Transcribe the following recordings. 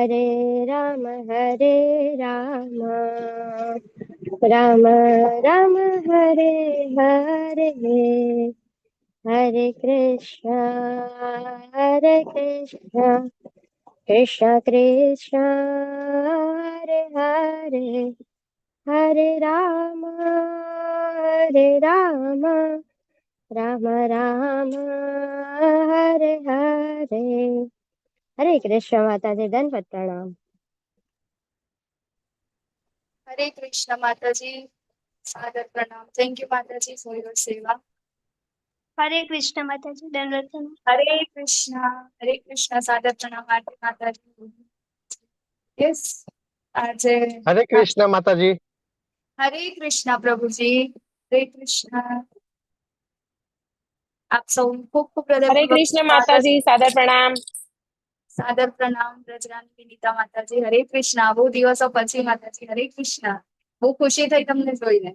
હરે રામ રામ રામ હરે હરે, હરે કૃષ્ણ કૃષ્ણ કૃષ્ણ હરે હરે, હરે રામ રામ રામ હરે હરે. હરે કૃષ્ણ માતાજી, દંડવત પ્રણામ. હરે કૃષ્ણ માતાજી, સાદર પ્રણામ. થેન્ક યુ માતાજી ફોર યોર સેવા. હરે કૃષ્ણ માતાજી, દંડવત પ્રણામ. હરે કૃષ્ણ સાદર પ્રણામ માતાજી. યસ, આજે હરે કૃષ્ણ માતાજી. હરે કૃષ્ણ પ્રભુજી, હરે કૃષ્ણ. આપ સૌ ખૂબ ખૂબ હરે કૃષ્ણ માતાજી, સાદર પ્રણામ. સાદર પ્રણામ બ્રજરાની વિનીતા માતાજી. હરે કૃષ્ણ. બહુ દિવસો પછી માતાજી, હરે કૃષ્ણ. બહુ ખુશી થઈ તમને જોઈને.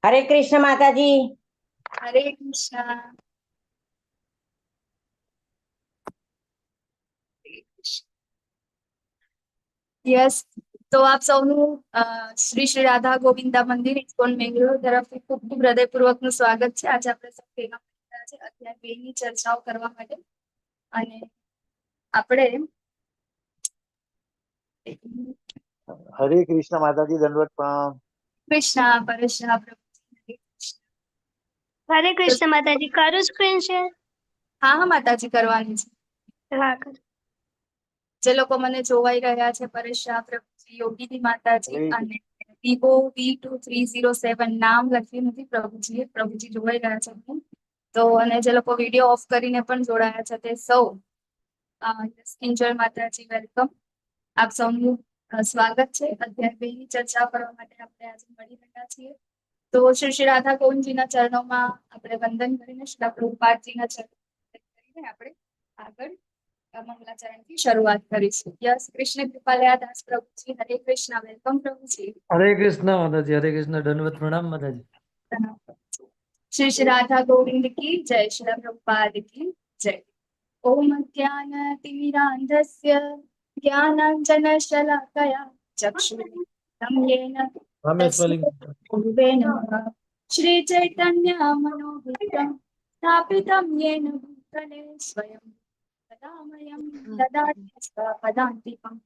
હરે કૃષ્ણ માતાજી. હરે કૃષ્ણ. યસ, તો આપ સૌનું શ્રી શ્રી રાધા ગોવિંદા મંદિર ઇસ્કોન બેંગ્લોર તરફથી ખૂબ ખૂબ હૃદયપૂર્વકનું સ્વાગત છે. આજે આપણે સૌ ભેગા મળ્યા છે અધ્યાય 2 ની ચર્ચાઓ કરવા માટે. અને આપણે હરે કૃષ્ણ માતાજી, દંડવત પ્રણામ. કૃષ્ણ પરશા પ્રભુ. હરે કૃષ્ણ માતાજી, કરું સ્ક્રીન શેર? હા હા માતાજી, કરવાની છે. હા, કર. જે લોકો મને જોવાઈ રહ્યા છે, પરેશા પ્રભુજી, યોગીની માતાજી અને વિવો V2307 નામ લખ્યું નથી પ્રભુજીએ. પ્રભુજી જોવાઈ રહ્યા છે તો. અને જે લોકો વિડીયો ઓફ કરીને પણ જોડાયા છે તે સૌ કિંજલ માતાજી, વેલકમ. આપ સૌનું સ્વાગત છે. અધ્યાય 2 ની ચર્ચા કરવા માટે આપણે આજે મળી રહ્યા છીએ. તો શ્રી શ્રી રાધા ગોવિંદજીના ચરણોમાં આપણે વંદન કરીને શ્રી પ્રભુપાદજીના ચરણો કરીને આપણે આગળ મંગલાચરણથી શરૂઆત કરીશું. યસ, કૃષ્ણ કૃપાલયા દાસ પ્રભુજી, હરે કૃષ્ણ. વેલકમ પ્રભુજી. હરે કૃષ્ણ માતાજી, હરે કૃષ્ણ, દંડવત પ્રણામ માતાજી. શ્રી શ્રી રાધા ગોવિંદ કી જય, શ્રી પ્રભુપાદ કી જય. ઓમ જ્ઞાનતિમિરાંધસ્ય જ્ઞાનાંજન શલાકયા ચક્ષુરુન્મિલિतं येन तस्मै गुरुवे नमः. श्री चैतन्य मनोभीष्टं स्थापितं येन भूतले स्वयं तदामयं ददाति पदान्तिकं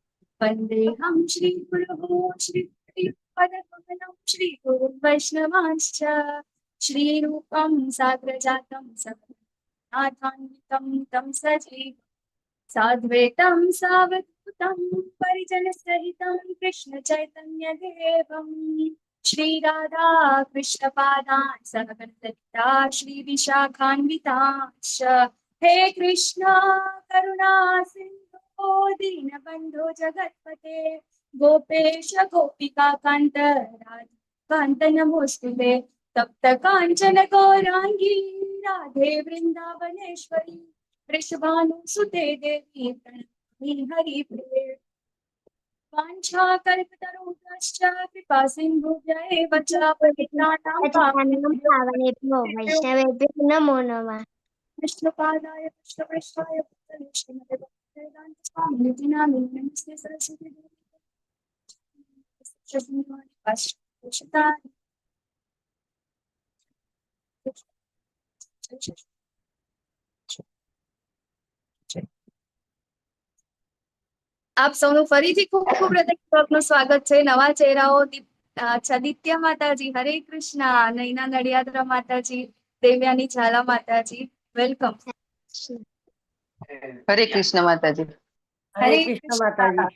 वन्देऽहं श्रीगुरुः श्रीपदकमलं श्रीगुरुवैष्णवांश्च श्रीरूपं साग्रजातं सनाथान्वितं तं सजीवं साद्वैतं सावधूतं परिजनसहितं कृष्ण चैतन्य देवं श्री राधा कृष्ण पादान् सहगणललिता श्री विशाखान्वितांश्च हे कृष्ण करुणा सिन्धो दीनबन्धो जगत्पते गोपेश गोपिका कान्त राधाकान्त नमोऽस्तुते तप्त काञ्चन गौराङ्गी राधे वृन्दावनेश्वरी वृषभानुसुते देवी प्रणमामि हरिप्रिये वाञ्छाकल्पतरुभ्यश्च कृपा सिन्धुभ्य एव च पतितानां पावनेभ्यो वैष्णवेभ्यो नमो नमः. कृष्णपादाय कृष्णपृष्ठाय भूतले श्रीमते भक्तिवेदान्त नामिने नमस्ते सरस्वती देवी. આપ સૌનું ફરીથી ખૂબ ખૂબ હૃદયપૂર્વકનું સ્વાગત છે. નવા ચહેરાઓ દિત્ય માતાજી, હરે કૃષ્ણ. નૈના નડિયાદરા માતાજી, દેવ્યાની ઝાલા માતાજી, વેલકમ. હરે કૃષ્ણ માતાજી. હરે કૃષ્ણ માતાજી.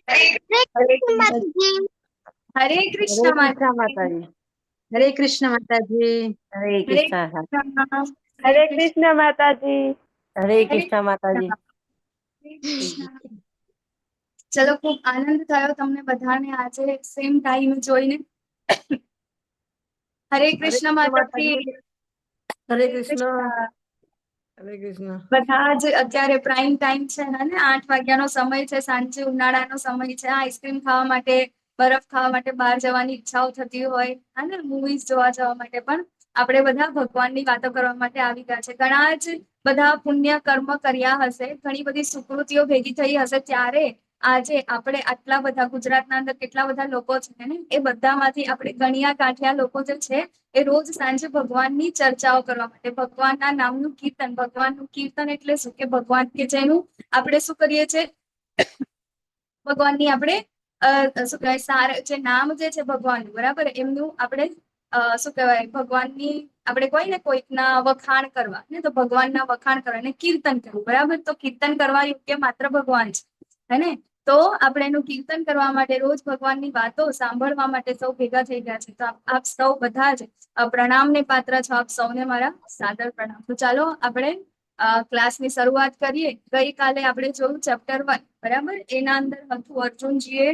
હરે કૃષ્ણ માતાજી. હરે કૃષ્ણ માતાજી. હરે કૃષ્ણ. હરે કૃષ્ણ માતાજી. હરે કૃષ્ણ માતાજી. ચલો, ખૂબ આનંદ થયો તમને બધાને આજે સેમ ટાઈમ જોઈને. હરે કૃષ્ણ માતાજી. હરે કૃષ્ણ. હરે કૃષ્ણ. બધા જ અત્યારે પ્રાઇમ ટાઈમ છે ને, 8 વાગ્યાનો સમય છે, સાંજે ઉનાળાનો સમય છે. આઈસ્ક્રીમ ખાવા માટે, બરફ ખાવા માટે બહાર જવાની ઈચ્છાઓ થતી હોય અને મૂવીઝ જોવા જવા માટે પણ આપણે બધા ભગવાનની વાતો કરવા માટે આવી ગયા છે. ઘણા જ બધા પુણ્ય કર્મ કર્યા હશે, ઘણી બધી સુકૃતિઓ ભેગી થઈ હશે, ત્યારે આજે આપણે આટલા બધા ગુજરાતના અંદર કેટલા બધા લોકો છે ને, એ બધામાંથી આપણે ગણ્યા કાઠિયા લોકો જે છે એ રોજ સાંજે ભગવાનની ચર્ચાઓ કરવા માટે, ભગવાનના નામનું કીર્તન, ભગવાનનું કીર્તન એટલે શું કે ભગવાન કે જેનું આપણે શું કરીએ છીએ, ભગવાનની આપણે શું કહેવાય સાર જે નામ જે છે ભગવાનનું, બરાબર, એમનું આપણે શું કહેવાય ભગવાનની આપણે કોઈ ને કોઈકના વખાણ કરવા ને, તો ભગવાનના વખાણ કરવા ને કીર્તન કરવું, બરાબર. તો કીર્તન કરવા યોગ્ય માત્ર ભગવાન છે, હે ને. તો આપણે એનું કીર્તન કરવા માટે, રોજ ભગવાનની વાતો સાંભળવા માટે સૌ ભેગા થઈ ગયા છે. તો આપ સૌ બધા જ પ્રણામને પાત્ર છો, આપ સૌને મારા સાદર પ્રણામ. તો ચાલો આપણે ક્લાસની શરૂઆત કરીએ. ગઈકાલે આપણે જોયું ચેપ્ટર 1, બરાબર. એના અંદર હતું અર્જુનજીએ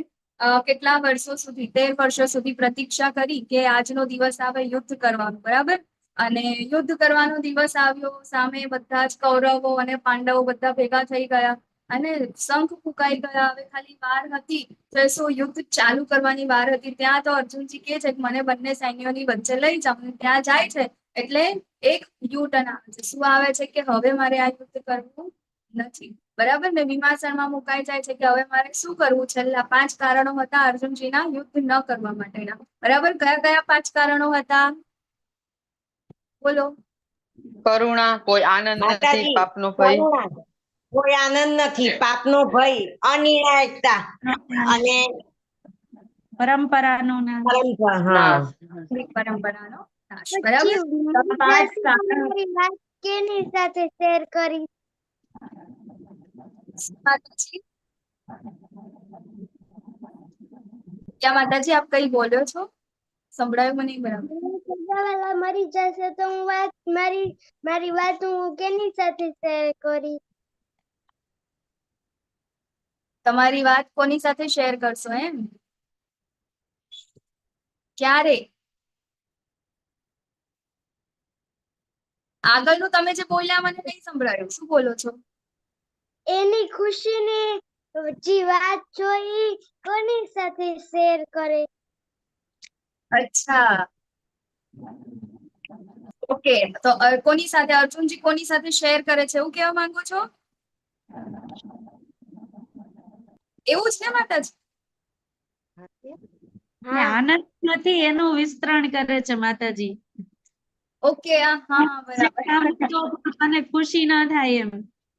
કેટલા વર્ષો સુધી, 13 વર્ષો સુધી પ્રતીક્ષા કરી કે આજનો દિવસ આવે યુદ્ધ કરવાનું, બરાબર. અને યુદ્ધ કરવાનો દિવસ આવ્યો, સામે બધા જ કૌરવો અને પાંડવો બધા ભેગા થઈ ગયા અને શંખ ફૂંકાઈ ગયા. હવે ખાલી વાર હતી તો શું યુદ્ધ ચાલુ કરવાની વાર હતી, ત્યાં તો અર્જુનજી કહે છે કે મને બંને સૈન્યોની વચ્ચે લઈ જાઓ. ત્યાં જાય છે એટલે એક યુ ટર્ન આવે છે. શું આવે છે કે હવે મારે આ યુદ્ધ કરવું નથી, બરાબર ને. વિમાસણમાં મુકાઈ જાય છે કે હવે મારે શું કરવું. છેલ્લા 5 કારણો હતા અર્જુનજીના યુદ્ધ ન કરવા માટેના, બરાબર. કયા કયા 5 કારણો હતા, બોલો. કરુણા, કોઈ આનંદ નથી, માતાજી, પાપનો ભય, કરુણા, કોઈ આનંદ નથી, પાપનો ભય, અનિર્ણાયકતા અને પરંપરાનો નાશ. પરંપરા. હા, નાશ. પરંપરાનો નાશ, પછી બરાબર. તો 5 કારણો મારી વાત કેની સાથે શેર કરી? માતાજી, ક્યાં માતાજી આપ કઈ બોલ્યો છો, સંભળાયું મને નહીં બરાબર. સગાવાલા મરી જશે તો હું મારી વાત હું કેની સાથે શેર કરી? તમારી વાત કોની સાથે શેર કરશો એમ? ક્યારે? આગળનું તમે જે બોલ્યા મને નહીં સંભળાયું, શું બોલો છો? એની ખુશીની જે વાત જોઈ કોની સાથે શેર કરે? અચ્છા, ઓકે. તો કોની સાથે, અર્જુનજી કોની સાથે શેર કરે છે એવું કહેવા માંગો છો? એવું છે માતાજી? ને આનંદ નથી એનું વિસ્તરણ કરે છે માતાજી. ઓકે, હા બરાબર. કામ તો મને ખુશી ના થાય એમ,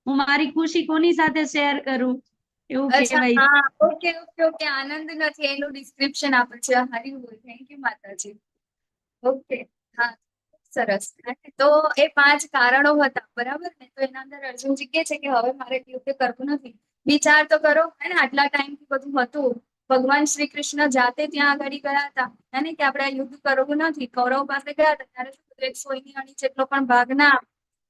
હું મારી ખુશી કોની સાથે શેર કરું એવું અચ્છા, કહેવાય. હા, ઓકે ઓકે ઓકે. આનંદ નથી એનું ડિસ્ક્રિપ્શન આપે છે. હરી બોલ, થેન્ક યુ માતાજી. ઓકે, હા, સરસ. તો એ 5 કારણો હતા, બરાબર ને. તો એના અંદર અર્જુનજી કહે છે કે હવે મારે યુદ્ધ કરવું નથી. વિચાર તો કરો, હે ને. આટલા ટાઈમથી બધું હતું, ભગવાન શ્રી કૃષ્ણ જાતે ત્યાં આગળ ગયા હતા, હે ને, કે આપણે આ યુદ્ધ કરવું નથી. કૌરવ પાસે ગયા હતા ત્યારે 100 ની અણી જેટલો પણ ભાગ ના,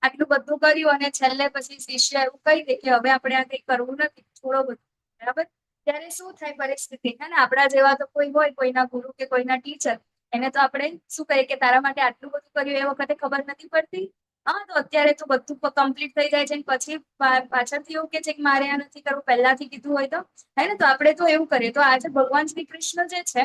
આટલું બધું કર્યું અને છેલ્લે પછી શિષ્ય એવું કહી દે કે હવે આપણે આ કઈ કરવું નથી, થોડો બધું, બરાબર. ત્યારે શું થાય પરિસ્થિતિ, હે ને. આપણા જેવા તો કોઈ હોય, કોઈના ગુરુ કે કોઈના ટીચર, એને તો આપણે શું કહીએ કે તારા માટે આટલું બધું કર્યું, એ વખતે ખબર નથી પડતી. હા, તો અત્યારે તો બધું કમ્પ્લીટ થઈ જાય છે પછી પાછળથી એવું કે છે કે મારે આ નથી કરવું, પહેલાથી કીધું હોય તો, હે ને. તો આપણે તો એવું કરીએ. તો આજે ભગવાન શ્રી કૃષ્ણ જે છે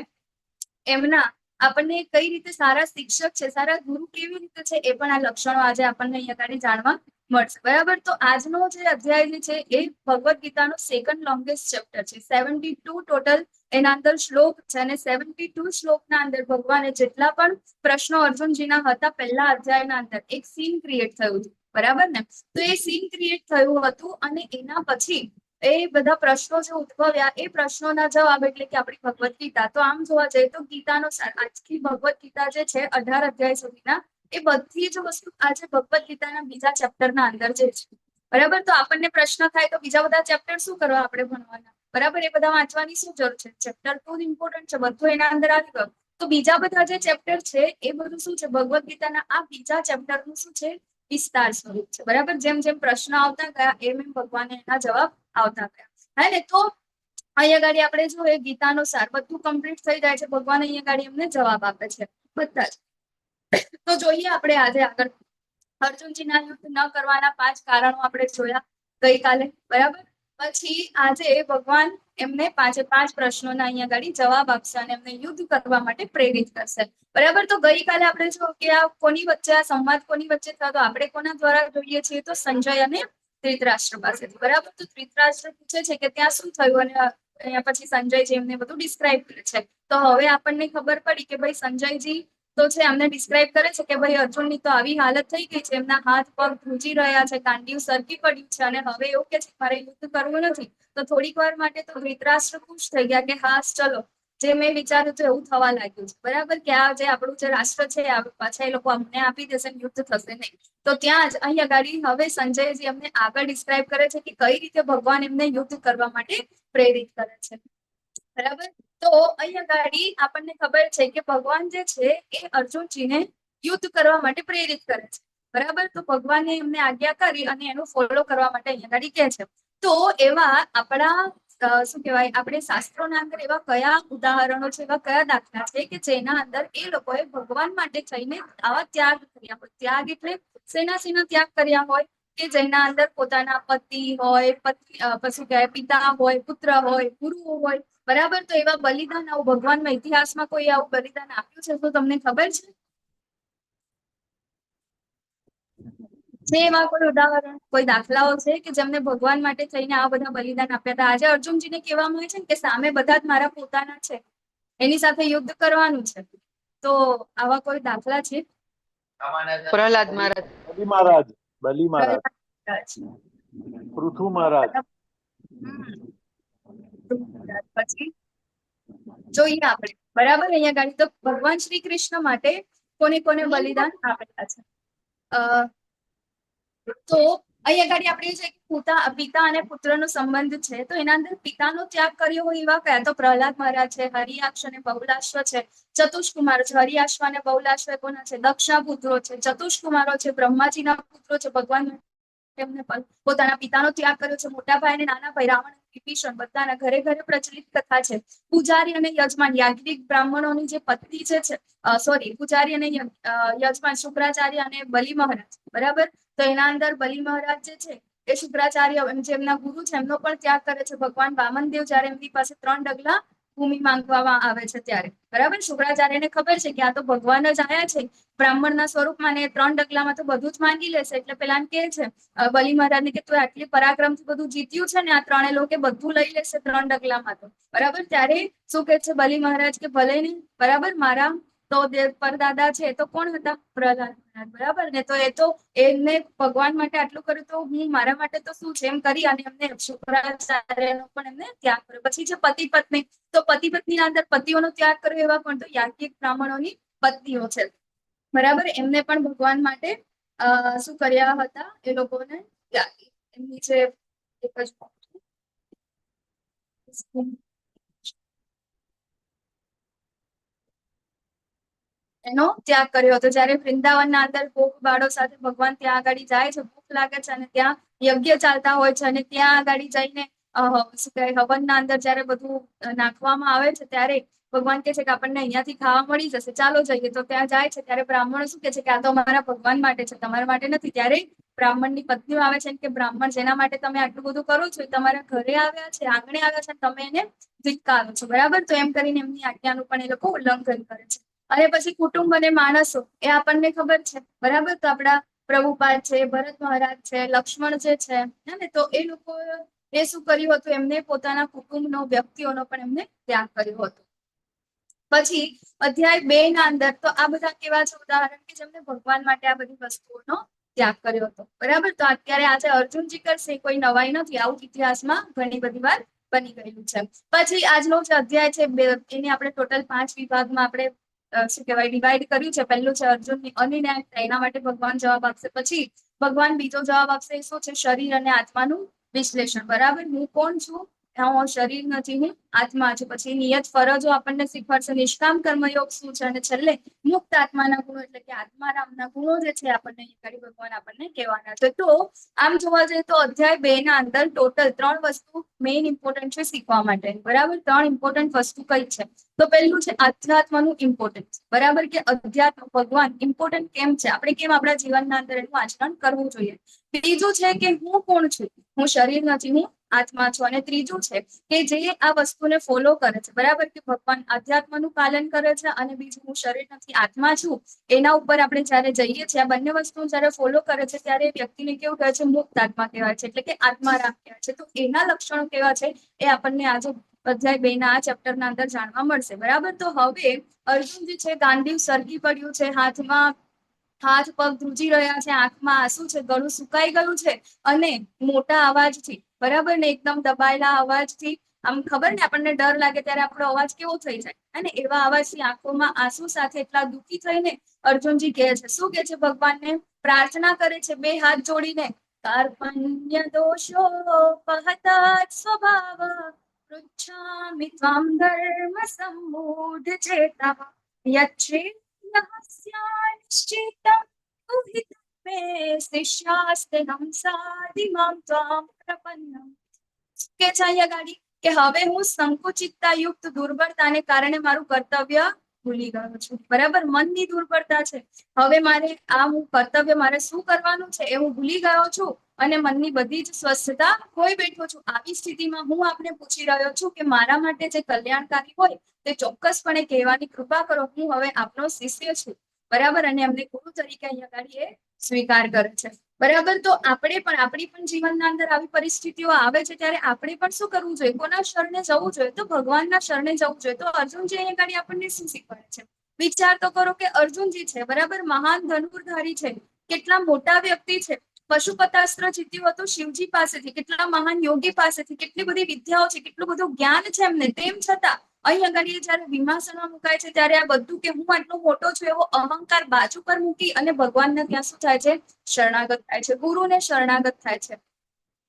એમના આપણને કઈ રીતે સારા શિક્ષક છે, સારા ગુરુ કેવી રીતે છે, એ પણ આ લક્ષણો આજે આપણને અહીંયા આગળ જાણવા મળશે, બરાબર. તો આજનો જે અધ્યાય છે એ ભગવદ ગીતાનો સેકન્ડ લોંગેસ્ટ ચેપ્ટર છે. 72 ટોટલ એના અંદર શ્લોક છે અને 72 શ્લોકના અંદર ભગવાને જેટલા પણ પ્રશ્નો અર્જુનજીના હતા પહેલા અધ્યાયના અંદર, એક સીન ક્રિએટ થયું હતું, બરાબર ને. તો એ સીન ક્રિએટ થયું હતું અને એના પછી એ બધા પ્રશ્નો જે ઉદ્ભવ્યા, એ પ્રશ્નોના જવાબ એટલે કે આપણી ભગવદ ગીતા. તો આમ જોવા જઈએ તો ગીતાનો આજથી ભગવદ ગીતા જે છે 18 અધ્યાય સુધીના, એ બધી જ વસ્તુ આજે ભગવદ ગીતાના બીજા ચેપ્ટરના અંદર જે છે, બરાબર. તો આપણને પ્રશ્ન થાય તો બીજા બધા ચેપ્ટર શું કરવા આપણે ભણવાના, બરાબર. એ બધા વાંચવાની શું જરૂર છે? ચેપ્ટર 2 ઇમ્પોર્ટન્ટ છે, બધું એના અંદર આવી ગયું. તો બીજા બધા જે ચેપ્ટર છે એ બધું શું છે, ભગવદ ગીતાના આ બીજા ચેપ્ટરનું શું છે, વિસ્તાર સ્વરૂપ છે, બરાબર. જેમ જેમ પ્રશ્ન આવતા ગયા એમ એમ ભગવાને એના જવાબ આવતા ગયા, હે ને. તો અહીંયા આગળ આપણે જોઈએ ગીતાનો સાર બધું કમ્પ્લીટ થઈ જાય છે, ભગવાન અહીંયા આગળ એમને જવાબ આપે છે બધા જ. તો જોઈએ આપણે આજે આગળ અર્જુનજીના યુદ્ધ ન કરવાના 5 કારણો આપણે જોયા ગઈકાલે, બરાબર. પછી આજે ભગવાન એમને 5 પ્રશ્નોના અહીંયા ગાડી જવાબ આપશે અને એમને યુદ્ધ કરવા માટે પ્રેરિત કરશે. બરાબર. તો ગઈકાલે આપણે જો કે આ કોની વચ્ચે આ સંવાદ કોની વચ્ચે થયો, તો આપણે કોના દ્વારા જોઈએ છીએ, તો સંજય અને ધૃતરાષ્ટ્ર પાસેથી. બરાબર. તો ધૃતરાષ્ટ્ર પૂછે છે કે ત્યાં શું થયું, અને અહીંયા પછી સંજયજી એમને બધું ડિસ્ક્રાઇબ કરે છે. તો હવે આપણને ખબર પડી કે ભાઈ સંજયજી તો છે એમને ડિસ્ક્રાઇબ કરે છે કે ભાઈ અર્જુનની તો આવી હાલત થઈ ગઈ છે, એમના હાથ પગ ધ્રુજી રહ્યા છે, કાંડિયું સરકી પડ્યું છે, અને હવે એવું કે છે મારે યુદ્ધ કરવું નથી. તો થોડીક વાર માટે તો ધૃતરાષ્ટ્ર ખુશ થઈ ગયા કે હા ચલો, જે મેં વિચાર્યું તો એવું થવા લાગ્યું છે. બરાબર. કે આ જે આપણું જે રાષ્ટ્ર છે પાછા એ લોકો અમને આપી દેશે, યુદ્ધ થશે નહીં. તો ત્યાં જ અહીંયા ગાડી હવે સંજયજી અમને આગળ ડિસ્ક્રાઇબ કરે છે કે કઈ રીતે ભગવાન એમને યુદ્ધ કરવા માટે પ્રેરિત કરે છે. બરાબર. તો અહીંયા ગાડી આપણને ખબર છે કે ભગવાન જે છે એ અર્જુનજીને યુદ્ધ કરવા માટે પ્રેરિત કરે છે. બરાબર. તો ભગવાને એમને આજ્ઞા કરી અને એનું ફોલો કરવા માટે અહીંયા ગાડી કહે છે. તો એવા આપણા શું કહેવાય, આપણે શાસ્ત્રોના અંદર એવા કયા ઉદાહરણો છે, એવા કયા દાખલા છે કે જેના અંદર એ લોકોએ ભગવાન માટે થઈને આવા ત્યાગ કર્યા હોય. ત્યાગ એટલે શેના ત્યાગ કર્યા હોય કે જેના અંદર પોતાના પતિ હોય, પછી કહેવાય પિતા હોય, પુત્ર હોય, ગુરુઓ હોય. બરાબર. તો એવા બલિદાન આવું ભગવાનમાં ઇતિહાસમાં કોઈ આવું બલિદાન આપ્યું છે તો તમને ખબર છે? છે એવા કોઈ ઉદાહરણ, કોઈ દાખલાઓ છે કે જેમને ભગવાન માટે થઈને આ બધા બલિદાન આપ્યા હતા? આજે અર્જુનજીને કહેવામાં આવે છે ને કે સામે બધા જ મારા પોતાના છે, એની સાથે યુદ્ધ કરવાનું છે. તો આવા કોઈ દાખલા છે? પ્રહલાદ મહારાજ. બલી મહારાજ, પૃથુ મહારાજ. પછી જોઈએ આપણે. બરાબર. અહીંયા ગાડી તો ભગવાન શ્રી કૃષ્ણ માટે કોને કોને બલિદાન આપેલા છે. તો અહીંયા ગાડી આપણે છે પિતા અને પુત્રનો સંબંધ છે. તો એના અંદર પિતાનો ત્યાગ કર્યો હોય એવા કયા? તો પ્રહલાદ મહારાજ છે, હરિયાક્ષ અને બહુલાશ્વ છે, ચતુષ્કુમારો છે. હરિયાશ્વ અને બહુલાશ્વ કોના છે? દક્ષના પુત્રો છે. ચતુષ્કુમારો છે બ્રહ્માજીના પુત્રો છે. ભગવાન એમને પોતાના પિતાનો ત્યાગ કર્યો છે. મોટા ભાઈ અને નાના ભાઈ રાવણ, વિભીષણ, બધાના ઘરે ઘરે પ્રચલિત કથા છે. પૂજારી અને યજમાન, યાજ્ઞિક બ્રાહ્મણોની જે પત્ની છે પૂજારી અને યજમાન શુક્રાચાર્ય અને બલિ મહારાજ. બરાબર. તો એના અંદર બલિ મહારાજ જે છે એ શુક્રાચાર્ય જે એમના ગુરુ છે એમનો પણ ત્યાગ કરે છે. ભગવાન વામનદેવ જયારે એમની પાસે 3 ડગલા ભૂમિ માંગવામાં આવે છે ત્યારે. બરાબર. શુક્રાચાર્યને ખબર છે કે આ તો ભગવાન જ આયા છે બ્રાહ્મણના સ્વરૂપમાં, ને 3 ડગલામાં તો બધું જ માંગી લેશે. એટલે પેલા કે છે બલિ મહારાજને કે તું આટલી પરાક્રમથી બધું જીત્યું છે ને, આ 3 લોકો બધું લઈ લેશે 3 ડગલામાં તો. બરાબર. ત્યારે શું કે છે બલિ મહારાજ કે ભલે નહીં. બરાબર. મારા તો પરદાદા છે તો કોણ હતા? પ્રહલાદ મહારાજ. બરાબર ને. તો એ તો એમને ભગવાન માટે આટલું કર્યું તો હું મારા માટે તો શું છે એમ કરી અને એમને શુક્રાચાર્યનો પણ એમને ત્યાગ કર્યો. પછી છે પતિ પત્ની. તો પતિ પત્નીના અંદર પતિઓનો ત્યાગ કર્યો એવા પણ તો યાજ્ઞિક બ્રાહ્મણોની પત્નીઓ છે. બરાબર. એમને પણ ભગવાન માટે શું કર્યા હતા એ લોકોને? એમની જે એક જ એનો ત્યાગ કર્યો હતો. જયારે વૃંદાવનના અંદર ગોપ બાળો સાથે ભગવાન ત્યાં આગળ જાય છે, ભૂખ લાગે છે અને ત્યાં યજ્ઞ ચાલતા હોય છે, અને ત્યાં આગળ જઈને શું કહેવાય હવનના અંદર જયારે બધું નાખવામાં આવે છે ત્યારે ભગવાન કહે છે કે આપણને અહીંયાથી ખાવા મળી જશે, ચાલો જઈએ. તો ત્યાં જાય છે ત્યારે બ્રાહ્મણો શું કહે છે કે આ તો અમારા ભગવાન માટે છે, તમારા માટે નથી. ત્યારે બ્રાહ્મણની પત્નીઓ આવે છે કે બ્રાહ્મણ જેના માટે તમે આટલું બધું કરો છો તમારા ઘરે આવ્યા છે, આંગણે આવ્યા છે, તમે એને ધિક્કારો છો. બરાબર. તો એમ કરીને એમની આજ્ઞાનું પણ એ લોકો ઉલ્લંઘન કરે છે. અને પછી કુટુંબ અને માણસો એ આપણને ખબર છે. બરાબર. તો આપણા પ્રભુપાદ છે, ભરત મહારાજ છે, લક્ષ્મણ જે છે ને, તો એ લોકો એ શું કર્યું હતું? એમને પોતાના કુટુંબનો, વ્યક્તિઓનો પણ એમને ત્યાગ કર્યો હતો. પછી અધ્યાય 2 ના અંદર તો આ બધા કેવા છે ઉદાહરણ કે જેમને ભગવાન માટે આ બધી વસ્તુઓનો ત્યાગ કર્યો હતો. બરાબર. તો અત્યારે આજે અર્જુનજી કરશે કોઈ નવાઈ નથી, આવું ઇતિહાસમાં ઘણી બધી વાર બની ગયેલું છે. પછી આજનો જે અધ્યાય છે એને આપણે ટોટલ 5 વિભાગમાં આપણે શું કહેવાય ડિવાઈડ કર્યું છે. પહેલું છે અર્જુનની અનિર્ણયતા, એના માટે ભગવાન જવાબ આપશે. પછી ભગવાન બીજો જવાબ આપશે, શું છે? શરીર અને આત્માનું વિશ્લેષણ. બરાબર. હું કોણ છું? હું શરીર નથી, હું આત્મા છું. પછી નિયત ફરજો આપણને શીખવાડશે. નિષ્કામ કર્મયોગ શું છે? અને છેલ્લે મુક્ત આત્માના ગુણો એટલે કે આત્મારામના ગુણો જે છે આપણને ભગવાન આપણને કહેવાના છે. તો આમ જોવા જઈએ તો અધ્યાય 2 ના અંદર ટોટલ 3 વસ્તુ મેઇન ઇમ્પોર્ટન્ટ છે શીખવા માટે. બરાબર. 3 ઇમ્પોર્ટન્ટ વસ્તુ કઈ છે? તો પહેલું છે આધ્યાત્મનું ઇમ્પોર્ટન્સ. બરાબર. કે અધ્યાત્મ ભગવાન ઇમ્પોર્ટન્ટ કેમ છે, આપણે કેમ આપણા જીવનના અંદર એનું આચરણ કરવું જોઈએ. બીજું છે કે હું કોણ છું? હું શરીર નથી, હું આત્મા છો. અને ત્રીજું છે કે જે આ વસ્તુને ફોલો કરે છે, બરાબર, કે ભગવાન અધ્યાત્મનું પાલન કરે છે, અને બીજું હું શરીર નથી આત્મા છું, એના ઉપર આપણે જયારે જઈએ છીએ, આ બંને વસ્તુ જયારે ફોલો કરે છે ત્યારે વ્યક્તિને કેવું કહે છે, મુક્ત આત્મા કહેવાય છે, એટલે કે આત્મારામ કહેવાય છે. તો એના લક્ષણો કેવા છે એ આપણને આજે અધ્યાય 2 ના આ ચેપ્ટર ના અંદર જાણવા મળશે, બરાબર. તો હવે અર્જુન જે છે ગાંડીવ સરકી પડ્યું છે, હાથ પગ ધ્રુજી રહ્યા છે, આંખમાં આંસુ છે, ગળું સુકાઈ ગયું છે, અને મોટા અવાજથી, બરાબર ને, એકદમ દબાયેલા અવાજથી, આમ ખબર ને આપણને ડર લાગે ત્યારે આપણો અવાજ કેવો થઈ જાય, અને એવા અવાજથી આંખોમાં આંસુ સાથે એટલા દુઃખી થઈને અર્જુનજી કહે છે, શું કહે છે, ભગવાનને પ્રાર્થના કરે છે 2 હાથ જોડીને, કાર્પણ્ય દોષો પહતા સ્વભાવ પૃચ્છામિ ત્વામ ધર્મ સમ્મૂઢ ચેતઃ યચ્છેન્યસ્યાનિશ્ચિતં ઉહિત મે શિષ્યાસ્તેહં સાધિમાં ત્વામ પ્રપન્નમ. કે છે અહીંયા ગાડી કે હવે હું સંકુચિતતા યુક્ત દુર્બળતાને કારણે મારું કર્તવ્ય ભૂલી ગયો છું, બરાબર. મનની દુર્બળતા છે, હવે મારે આ હું કર્તવ્ય મારે શું કરવાનું છે એ હું ભૂલી ગયો છું, અને મનની બધી જ સ્વસ્થતા ખોઈ બેઠો છું. આવી સ્થિતિમાં હું આપને પૂછી રહ્યો છું કે મારા માટે જે કલ્યાણકારી હોય તે ચોક્કસપણે કહેવાની કૃપા કરો. હું હવે આપનો શિષ્ય છું, બરાબર, અને એમને ગુરુ તરીકે અહીંયા ગાડી એ સ્વીકાર કરે છે, બરાબર. તો આપણે પણ આપણી પણ જીવનના અંદર આવી પરિસ્થિતિઓ આવે છે ત્યારે આપણે પણ શું કરવું જોઈએ, કોના શરણે જવું જોઈએ, તો ભગવાનના શરણે જવું જોઈએ. તો અર્જુનજી અહીંયા ગાડી આપણને શું શીખવાડે છે, વિચાર તો કરો કે અર્જુનજી છે, બરાબર, મહાન ધનુર્ધારી છે, કેટલા મોટા વ્યક્તિ છે, પશુપતાસ્ત્ર જીત્યું હતું શિવજી પાસેથી, કેટલા મહાન યોગી પાસેથી, કેટલી બધી વિદ્યાઓ છે, કેટલું બધું જ્ઞાન છે એમને, તેમ છતાં અહીં આગળ જયારે વિમાસનમાં મુકાય છે ત્યારે આ બધું કે હું આટલો મોટો છું એવો અહંકાર બાજુ પર મૂકી અને ભગવાનને ત્યાં શું થાય છે, શરણાગત થાય છે, ગુરુને શરણાગત થાય છે,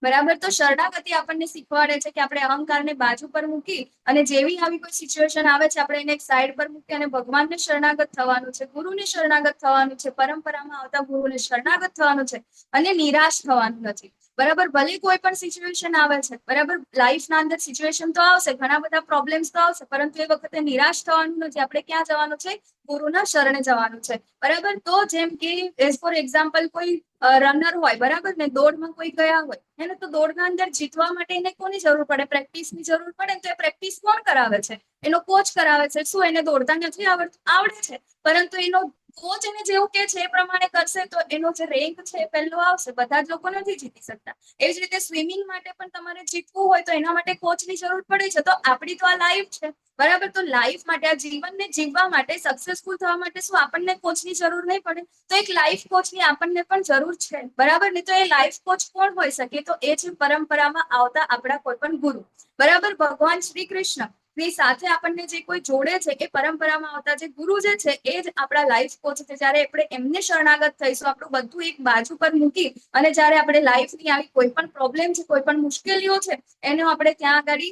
બરાબર. તો શરણાગતિ આપણને શીખવાડે છે કે આપણે અહંકારને બાજુ પર મૂકી અને જેવી આવી કોઈ સિચ્યુએશન આવે છે આપણે એને એક સાઈડ પર મૂકી અને ભગવાનને શરણાગત થવાનું છે, ગુરુને શરણાગત થવાનું છે, પરંપરામાં આવતા ગુરુને શરણાગત થવાનું છે, અને નિરાશ થવાનું નથી, બરાબર. ભલે કોઈ પણ સિચ્યુએશન આવે છે, બરાબર, લાઈફના અંદર સિચ્યુએશન તો આવશે, ઘણા બધા પ્રોબ્લેમ્સ તો આવશે, પરંતુ એ વખતે નિરાશ થવાનું નથી, આપણે ક્યાં જવાનું છે, ગુરુના શરણે જવાનું છે, બરાબર. તો જેમ કે એઝ ફોર એક્ઝામ્પલ કોઈ રનર હોય, બરાબર ને, દોડમાં કોઈ ગયા હોય એને, તો દોડના અંદર જીતવા માટે એને કોની જરૂર પડે, પ્રેક્ટિસની જરૂર પડે ને. તો એ પ્રેક્ટિસ કોણ કરાવે છે, એનો કોચ કરાવે છે. શું એને દોડતા નથી આવડતું, આવડે છે, પરંતુ એનો કોચ એને જેવું કે છે એ પ્રમાણે કરશે તો એનો જે રેન્ક છે એ પહેલો આવશે, બધા જ લોકો નથી જીતી શકતા. એવી જ રીતે સ્વિમિંગ માટે પણ તમારે જીતવું હોય તો એના માટે કોચની જરૂર પડે છે. તો આપણી તો આ લાઈફ છે, બરાબર. તો લાઈફ માટે, આ જીવનને જીવવા માટે, સક્સેસફુલ થવા માટે શું આપણને કોચની જરૂર નહીં પડે? તો એક લાઈફ કોચની આપણને પણ જરૂર છે, બરાબર ને. તો એ લાઈફ કોચ કોણ હોઈ શકે, તો એ છે પરંપરામાં આવતા આપણા કોઈ પણ ગુરુ, બરાબર. ભગવાન શ્રી કૃષ્ણ ની સાથે આપણને જે કોઈ જોડે છે એ પરંપરામાં આવતા જે ગુરુ જે છે એ જ આપણા લાઈફ કોચ છે. જયારે આપણે એમને શરણાગત થઈશું, આપણું બધું એક બાજુ પર મૂકી અને જયારે આપણે લાઈફની આવી કોઈ પણ પ્રોબ્લેમ છે, કોઈ પણ મુશ્કેલીઓ છે, એનો આપણે ત્યાં આગળ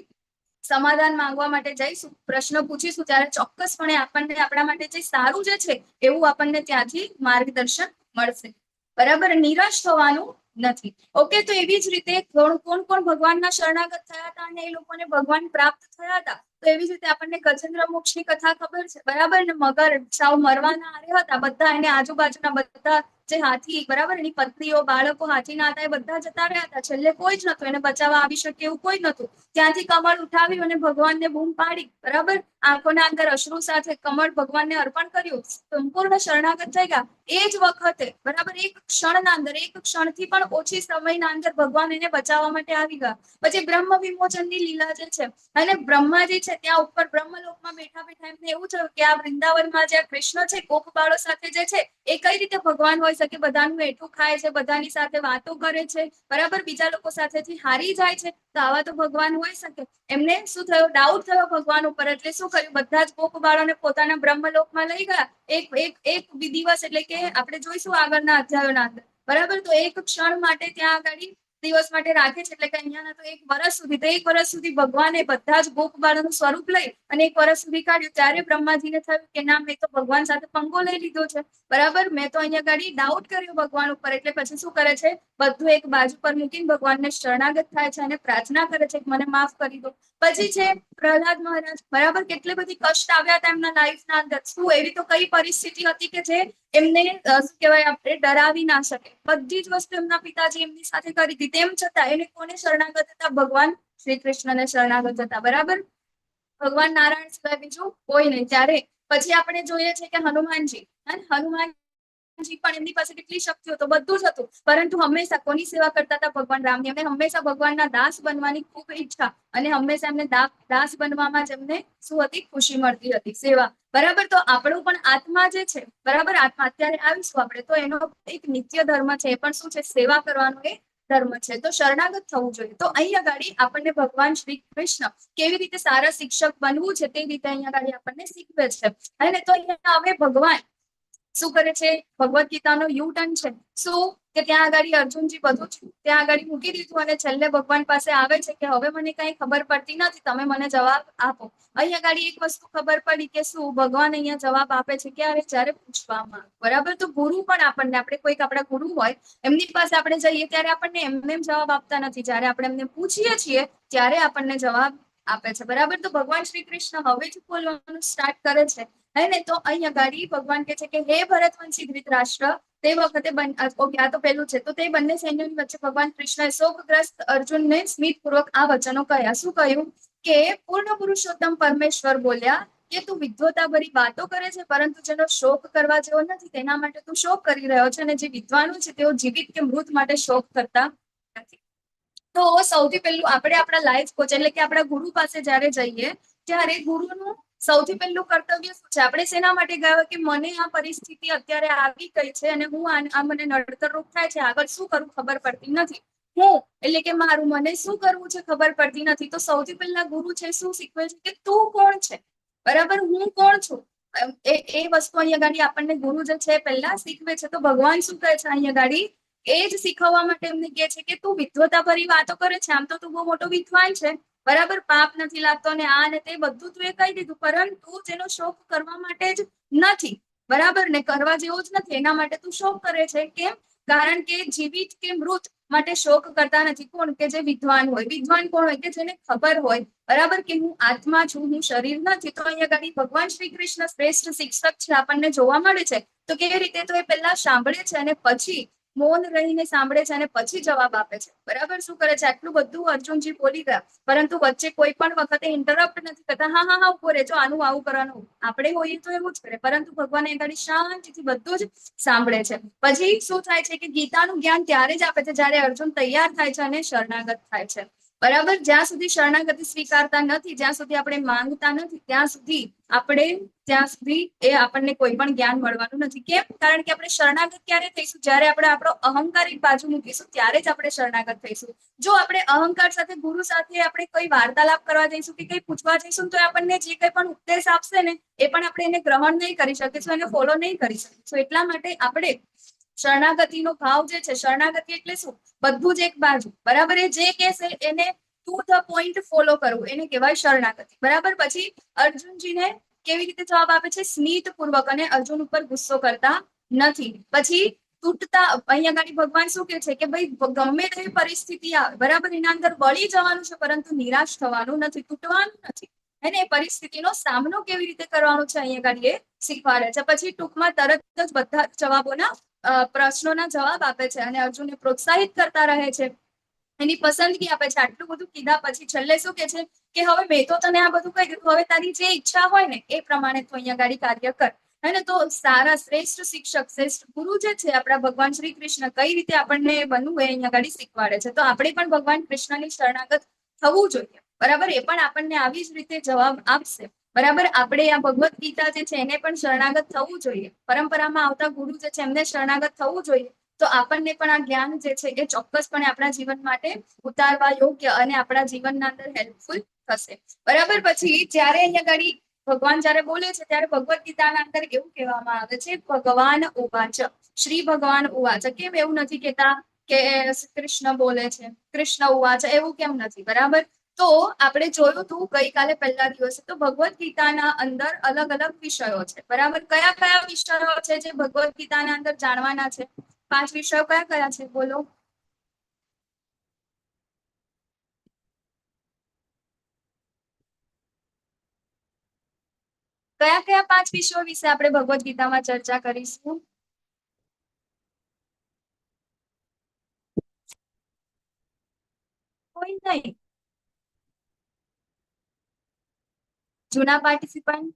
સમાધાન માંગવા માટે જઈશું, પ્રશ્ન પૂછીશું, ત્યારે ચોક્કસપણે આપણને આપણા માટે જે સારું જે છે એવું આપણને ત્યાંથી માર્ગદર્શન મળશે, બરાબર. નિરાશ થવાનું નથી. ઓકે. તો એવી જ રીતે કોણ ભગવાનના શરણાગત થયા હતા અને એ લોકોને ભગવાન પ્રાપ્ત થયા હતા. તો એવી જ રીતે આપણને ગજેન્દ્ર મોક્ષની કથા ખબર છે, બરાબર ને. મગર સાવ મરવાના આરે હતા, બધા એને આજુબાજુના બધા જે હાથી, બરાબર, એની પત્નીઓ, બાળકો હાથીના હતા, એ બધા જતા રહ્યા હતા, છેલ્લે કોઈ જ નતું એને બચાવવા આવી શકે એવું કોઈ નતું. ત્યાંથી કમળ ઉઠાવ્યું અને ભગવાનને બૂમ પાડી, બરાબર, આંખોના અંદર અશ્રુ સાથે કમળ ભગવાનને અર્પણ કર્યું, સંપૂર્ણ શરણાગત થઈ ગયા. એ જ વખતે, બરાબર, એક ક્ષણના અંદર, એક ક્ષણથી પણ ઓછી સમયના અંદર ભગવાન એને બચાવવા માટે આવી ગયા. પછી બ્રહ્મ વિમોચનની લીલા જે છે, અને બ્રહ્માજી છે ત્યાં ઉપર બ્રહ્મલોકમાં બેઠા બેઠા એમને એવું થયું કે આ વૃંદાવનમાં જે કૃષ્ણ છે ગોપ બાળો સાથે જે છે એ કઈ રીતે ભગવાન હોઈ શકે, બધાનું એઠું ખાય છે, બધાની સાથે વાતો કરે છે, બરાબર, બીજા લોકો સાથેથી હારી જાય છે, તો આવા તો ભગવાન હોઈ શકે. એમને શું થયું, ડાઉટ થયો ભગવાન ઉપર. એટલે શું કર્યું, બધા જ ગોપ બાળોને પોતાના બ્રહ્મલોકમાં લઈ ગયા. એક દિવસ, એટલે કે આપણે જોઈશું આગળના અધ્યાયોના અંદર, બરાબર. તો એક ક્ષણ માટે ત્યાં આગળ દિવસ માટે રાખે છે, એટલે કે અહીંયાના તો 1 વર્ષ સુધી, તો 1 વર્ષ સુધી ભગવાને બધા જ ગોપ બાળોનું સ્વરૂપ લઈ અને 1 વર્ષ સુધી કાઢ્યું. ત્યારે બ્રહ્માજીને થયું કે ના, મેં તો ભગવાન સાથે પંગો લઈ લીધો છે, બરાબર, મેં તો અહીંયા ગાડી ડાઉટ કર્યો ભગવાન ઉપર. એટલે પછી શું કરે છે, બધું એક બાજુ પર મૂકીને ભગવાનને શરણાગત થાય છે અને પ્રાર્થના કરે છે કે મને માફ કરી દો. પછી છે પ્રહલાદ મહારાજ, બરાબર, કેટલી બધી કષ્ટ આવ્યા હતા એમના લાઈફના અંદર. શું એવી તો કઈ પરિસ્થિતિ હતી કે જે એમને શું કહેવાય આપણે ડરાવી ના શકે. બધી જ વસ્તુ એમના પિતાજી એમની સાથે કરી હતી, તેમ છતાં એને કોને શરણાગત હતા? ભગવાન શ્રી કૃષ્ણને શરણાગત હતા. બરાબર, ભગવાન નારાયણ સિવાય બીજું કોઈ નહીં. ત્યારે પછી આપણે જોઈએ છે કે હનુમાનજી પણ એમની પાસે કેટલી શક્તિઓ તો બધું જ હતું, પરંતુ હંમેશા કોની સેવા કરતા હતા? ભગવાન રામની. એમને હંમેશા ભગવાનના દાસ બનવાની ખૂબ ઈચ્છા, અને હંમેશા એમને દાસ બનવામાં જ એમને શું હતી? ખુશી મળતી હતી, સેવા. બરાબર, તો આપણું પણ આત્મા જે છે, બરાબર, આત્મા અત્યારે આવીશું આપણે, તો એનો એક નિત્ય ધર્મ છે, એ પણ શું છે? સેવા કરવાનો એ ધર્મ છે. તો શરણાગત થવું જોઈએ. તો અહીં આગળ આપણને ભગવાન શ્રી કૃષ્ણ કેવી રીતે સારા શિક્ષક બનવું છે તે રીતે અહીંયા આગળ આપણને શીખવે છે. અને તો અહીંયા હવે ભગવાન શું કરે છે? ભગવદ્ ગીતાનો યુ ટર્ન છે. શું કે ત્યાં આગળ અર્જુનજી બધું જ ત્યાં આગળ મૂકી દીધું, અને છેલ્લે ભગવાન પાસે આવે છે કે હવે મને કઈ ખબર પડતી નથી, તમે મને જવાબ આપો. અહીંયા આગળ એક વસ્તુ ખબર પડી કે શું ભગવાન અહીંયા જવાબ આપે છે ક્યારે? જ્યારે પૂછવામાં. બરાબર, તો ગુરુ પણ આપણને, આપણે કોઈક આપણા ગુરુ હોય એમની પાસે આપણે જઈએ ત્યારે આપણને એમને જવાબ આપતા નથી, જ્યારે આપણે એમને પૂછીએ છીએ ત્યારે આપણને જવાબ આપે છે. બરાબર, તો ભગવાન શ્રી કૃષ્ણ હવે જ બોલવાનું સ્ટાર્ટ કરે છે. હે ને? તો અહીંયા આગળ ભગવાન કહે છે કે હે ભરતવંશી ધૃતરાષ્ટ્ર, તે વખતે આ તો પેલું છે. તો તે બંને સૈન્યોની વચ્ચે ભગવાન કૃષ્ણએ શોકગ્રસ્ત અર્જુનને સ્મિતપૂર્વક આ વચનો કહ્યા. શું કહ્યું? કે પૂર્ણ પુરુષોત્તમ પરમેશ્વર બોલ્યા કે તું વિદ્વતા ભરી વાતો કરે છે, પરંતુ જેનો શોક કરવા જેવો નથી તેના માટે તું શોક કરી રહ્યો છે, અને જે વિદ્વાનો છે તેઓ જીવિત કે મૃત માટે શોક કરતા નથી. તો સૌથી પહેલું આપણે આપણા લાઈફ કોચ એટલે કે આપણા ગુરુ પાસે જ્યારે જઈએ ત્યારે ગુરુનું સૌથી પહેલું કર્તવ્ય શું છે? આપણે શેના માટે ગયા કે મને આ પરિસ્થિતિ અત્યારે આવી ગઈ છે અને હું આ મને નડતર રૂપ થાય છે, આગળ શું કરું ખબર પડતી નથી, હું એટલે કે મારું મને શું કરવું છે ખબર પડતી નથી. તો સૌથી પહેલા ગુરુ છે શું શીખવે છે કે તું કોણ છે? બરાબર, હું કોણ છું? એ વસ્તુ અહીંયા ગાડી આપણને ગુરુ જે છે પહેલા શીખવે છે. તો ભગવાન શું કહે છે અહીંયા ગાડી? એ જ શીખવવા માટે એમને કહે છે કે તું વિદ્વતા ભરી વાતો કરે છે, આમ તો તું બહુ મોટો વિદ્વાન છે, બરાબર, પાપ નથી લાગતો ને આ ને તે બધું તું એ કહી દીધું, પરંતુ જેનો શોક કરવા માટે જ નથી, બરાબર ને, કરવા જેવો જ નથી, એના માટે તું શોક કરે છે. કેમ? કારણ કે જીવિત કે મૃત માટે શોક કરતા નથી. કોણ? કે જે વિદ્વાન હોય. વિદ્વાન કોણ હોય? કે જેને ખબર હોય, બરાબર, કે હું આત્મા છું, હું શરીર નથી. તો અહીંયા ગાડી ભગવાન શ્રી કૃષ્ણ શ્રેષ્ઠ શિક્ષક છે, આપણને જોવા મળે છે. તો કેવી રીતે? તો એ પહેલા સાંભળે છે અને પછી મૌન રહીને સાંભળે છે અને પછી જવાબ આપે છે. બરાબર, શું કરે છે? આટલું બધું અર્જુનજી બોલી ગયા, પરંતુ વચ્ચે કોઈ પણ વખતે ઇન્ટરપ્ટ નથી કરતા. હા ઉભો રહેજો, આનું આવું કરવાનું. આપણે હોઈએ તો એવું જ કરે, પરંતુ ભગવાન એ ગાડી શાંતિથી બધું જ સાંભળે છે. પછી શું થાય છે કે ગીતાનું જ્ઞાન ત્યારે જ આપે છે જ્યારે અર્જુન તૈયાર થાય છે અને શરણાગત થાય છે. બરાબર, જ્યાં સુધી શરણાગતિ સ્વીકારતા નથી, જ્યાં સુધી આપણે માંગતા નથી, ત્યાં સુધી એ આપણને કોઈ પણ જ્ઞાન મળવાનું નથી. કેમ? કારણ કે આપણે શરણાગત ક્યારે થઈશું? જ્યારે આપણે આપણો અહંકાર એક બાજુ મૂકીશું ત્યારે જ આપણે શરણાગત થઈશું. જો આપણે અહંકાર સાથે, ગુરુ સાથે આપણે કોઈ વાર્તાલાપ કરવા જઈશું કે કંઈ પૂછવા જઈશું તો આપણને જે કંઈ પણ ઉપદેશ આપશે ને એ પણ આપણે એને ગ્રહણ નહીં કરી શકીશું, એને ફોલો નહીં કરી શકીશું. એટલા માટે આપણે શરણાગતિનો ભાવ જે છે, શરણાગતિ એટલે શું? બધું જ એક બાજુ, બરાબર, એ જે કહેશે એને ટુ ધ પોઈન્ટ ફોલો કરવું, એને કહેવાય શરણાગતિ. બરાબર, પછી અર્જુનજીને કેવી રીતે જવાબ આપે છે? સ્મિત પૂર્વક, અને અર્જુન ઉપર ગુસ્સો કરતા નથી. પછી તૂટતા, અહીંયા ગાડી ભગવાન શું કે છે કે ભાઈ ગમે તેવી પરિસ્થિતિ આવે, બરાબર, એના અંદર વળી જવાનું છે, પરંતુ નિરાશ થવાનું નથી, તૂટવાનું નથી. એને એ પરિસ્થિતિનો સામનો કેવી રીતે કરવાનો છે અહીંયા ગાડી એ શીખવાડે છે. પછી ટૂંકમાં તરત જ બધા જવાબોના પ્રશ્નોના જવાબ આપે છે અને અર્જુનને પ્રોત્સાહિત કરતા રહે છે, એની પસંદગી આપે છે. આટલું બધું કીધા પછી છેલ્લે શું કે છે કે હવે મેં તો તને આ બધું કહી દીધું, હવે તારી જે ઈચ્છા હોય ને એ પ્રમાણે તું અહીંયા ગાડી કાર્ય કર. હે ને? તો સારા શ્રેષ્ઠ શિક્ષક, શ્રેષ્ઠ ગુરુ જે છે આપણા ભગવાન શ્રી કૃષ્ણ, કઈ રીતે આપણને બનવું એ અહીંયા ગાડી શીખવાડે છે. તો આપણે પણ ભગવાન કૃષ્ણની શરણાગત થવું જોઈએ, બરાબર. એ પણ આપણને આવી જ રીતે જવાબ આપશે, બરાબર. આપણે આ ભગવદ્ ગીતા જે છે એને પણ શરણાગત થવું જોઈએ, પરંપરામાં આવતા ગુરુ જે છે એમને શરણાગત થવું જોઈએ. તો આપણને પણ આ જ્ઞાન જે છે એ ચોક્કસપણે આપણા જીવન માટે ઉતારવા યોગ્ય અને આપણા જીવનના અંદર હેલ્પફુલ થશે, બરાબર. પછી જ્યારે અહીંયા ગાડી ભગવાન જ્યારે બોલે છે ત્યારે ભગવદ્ ગીતાના અંદર એવું કહેવામાં આવે છે, ભગવાન ઉવાચ, શ્રી ભગવાન ઉવાચ. કેમ એવું નથી કહેતા કે કૃષ્ણ બોલે છે, કૃષ્ણ ઉવાચ, એવું કેમ નથી? બરાબર, તો આપણે જોયું હતું ગઈકાલે પહેલા દિવસે, તો ભગવદ્ ગીતાના અંદર અલગ અલગ વિષયો છે, બરાબર. કયા કયા વિષયો છે જે ભગવદ્ ગીતાના અંદર જાણવાના છે? 5 વિષયો કયા કયા છે? બોલો. કયા કયા 5 વિષયો વિશે આપણે ભગવદ્ ગીતામાં ચર્ચા કરીશું? કોઈ નહીં. જૂના પાર્ટિસિપન્ટ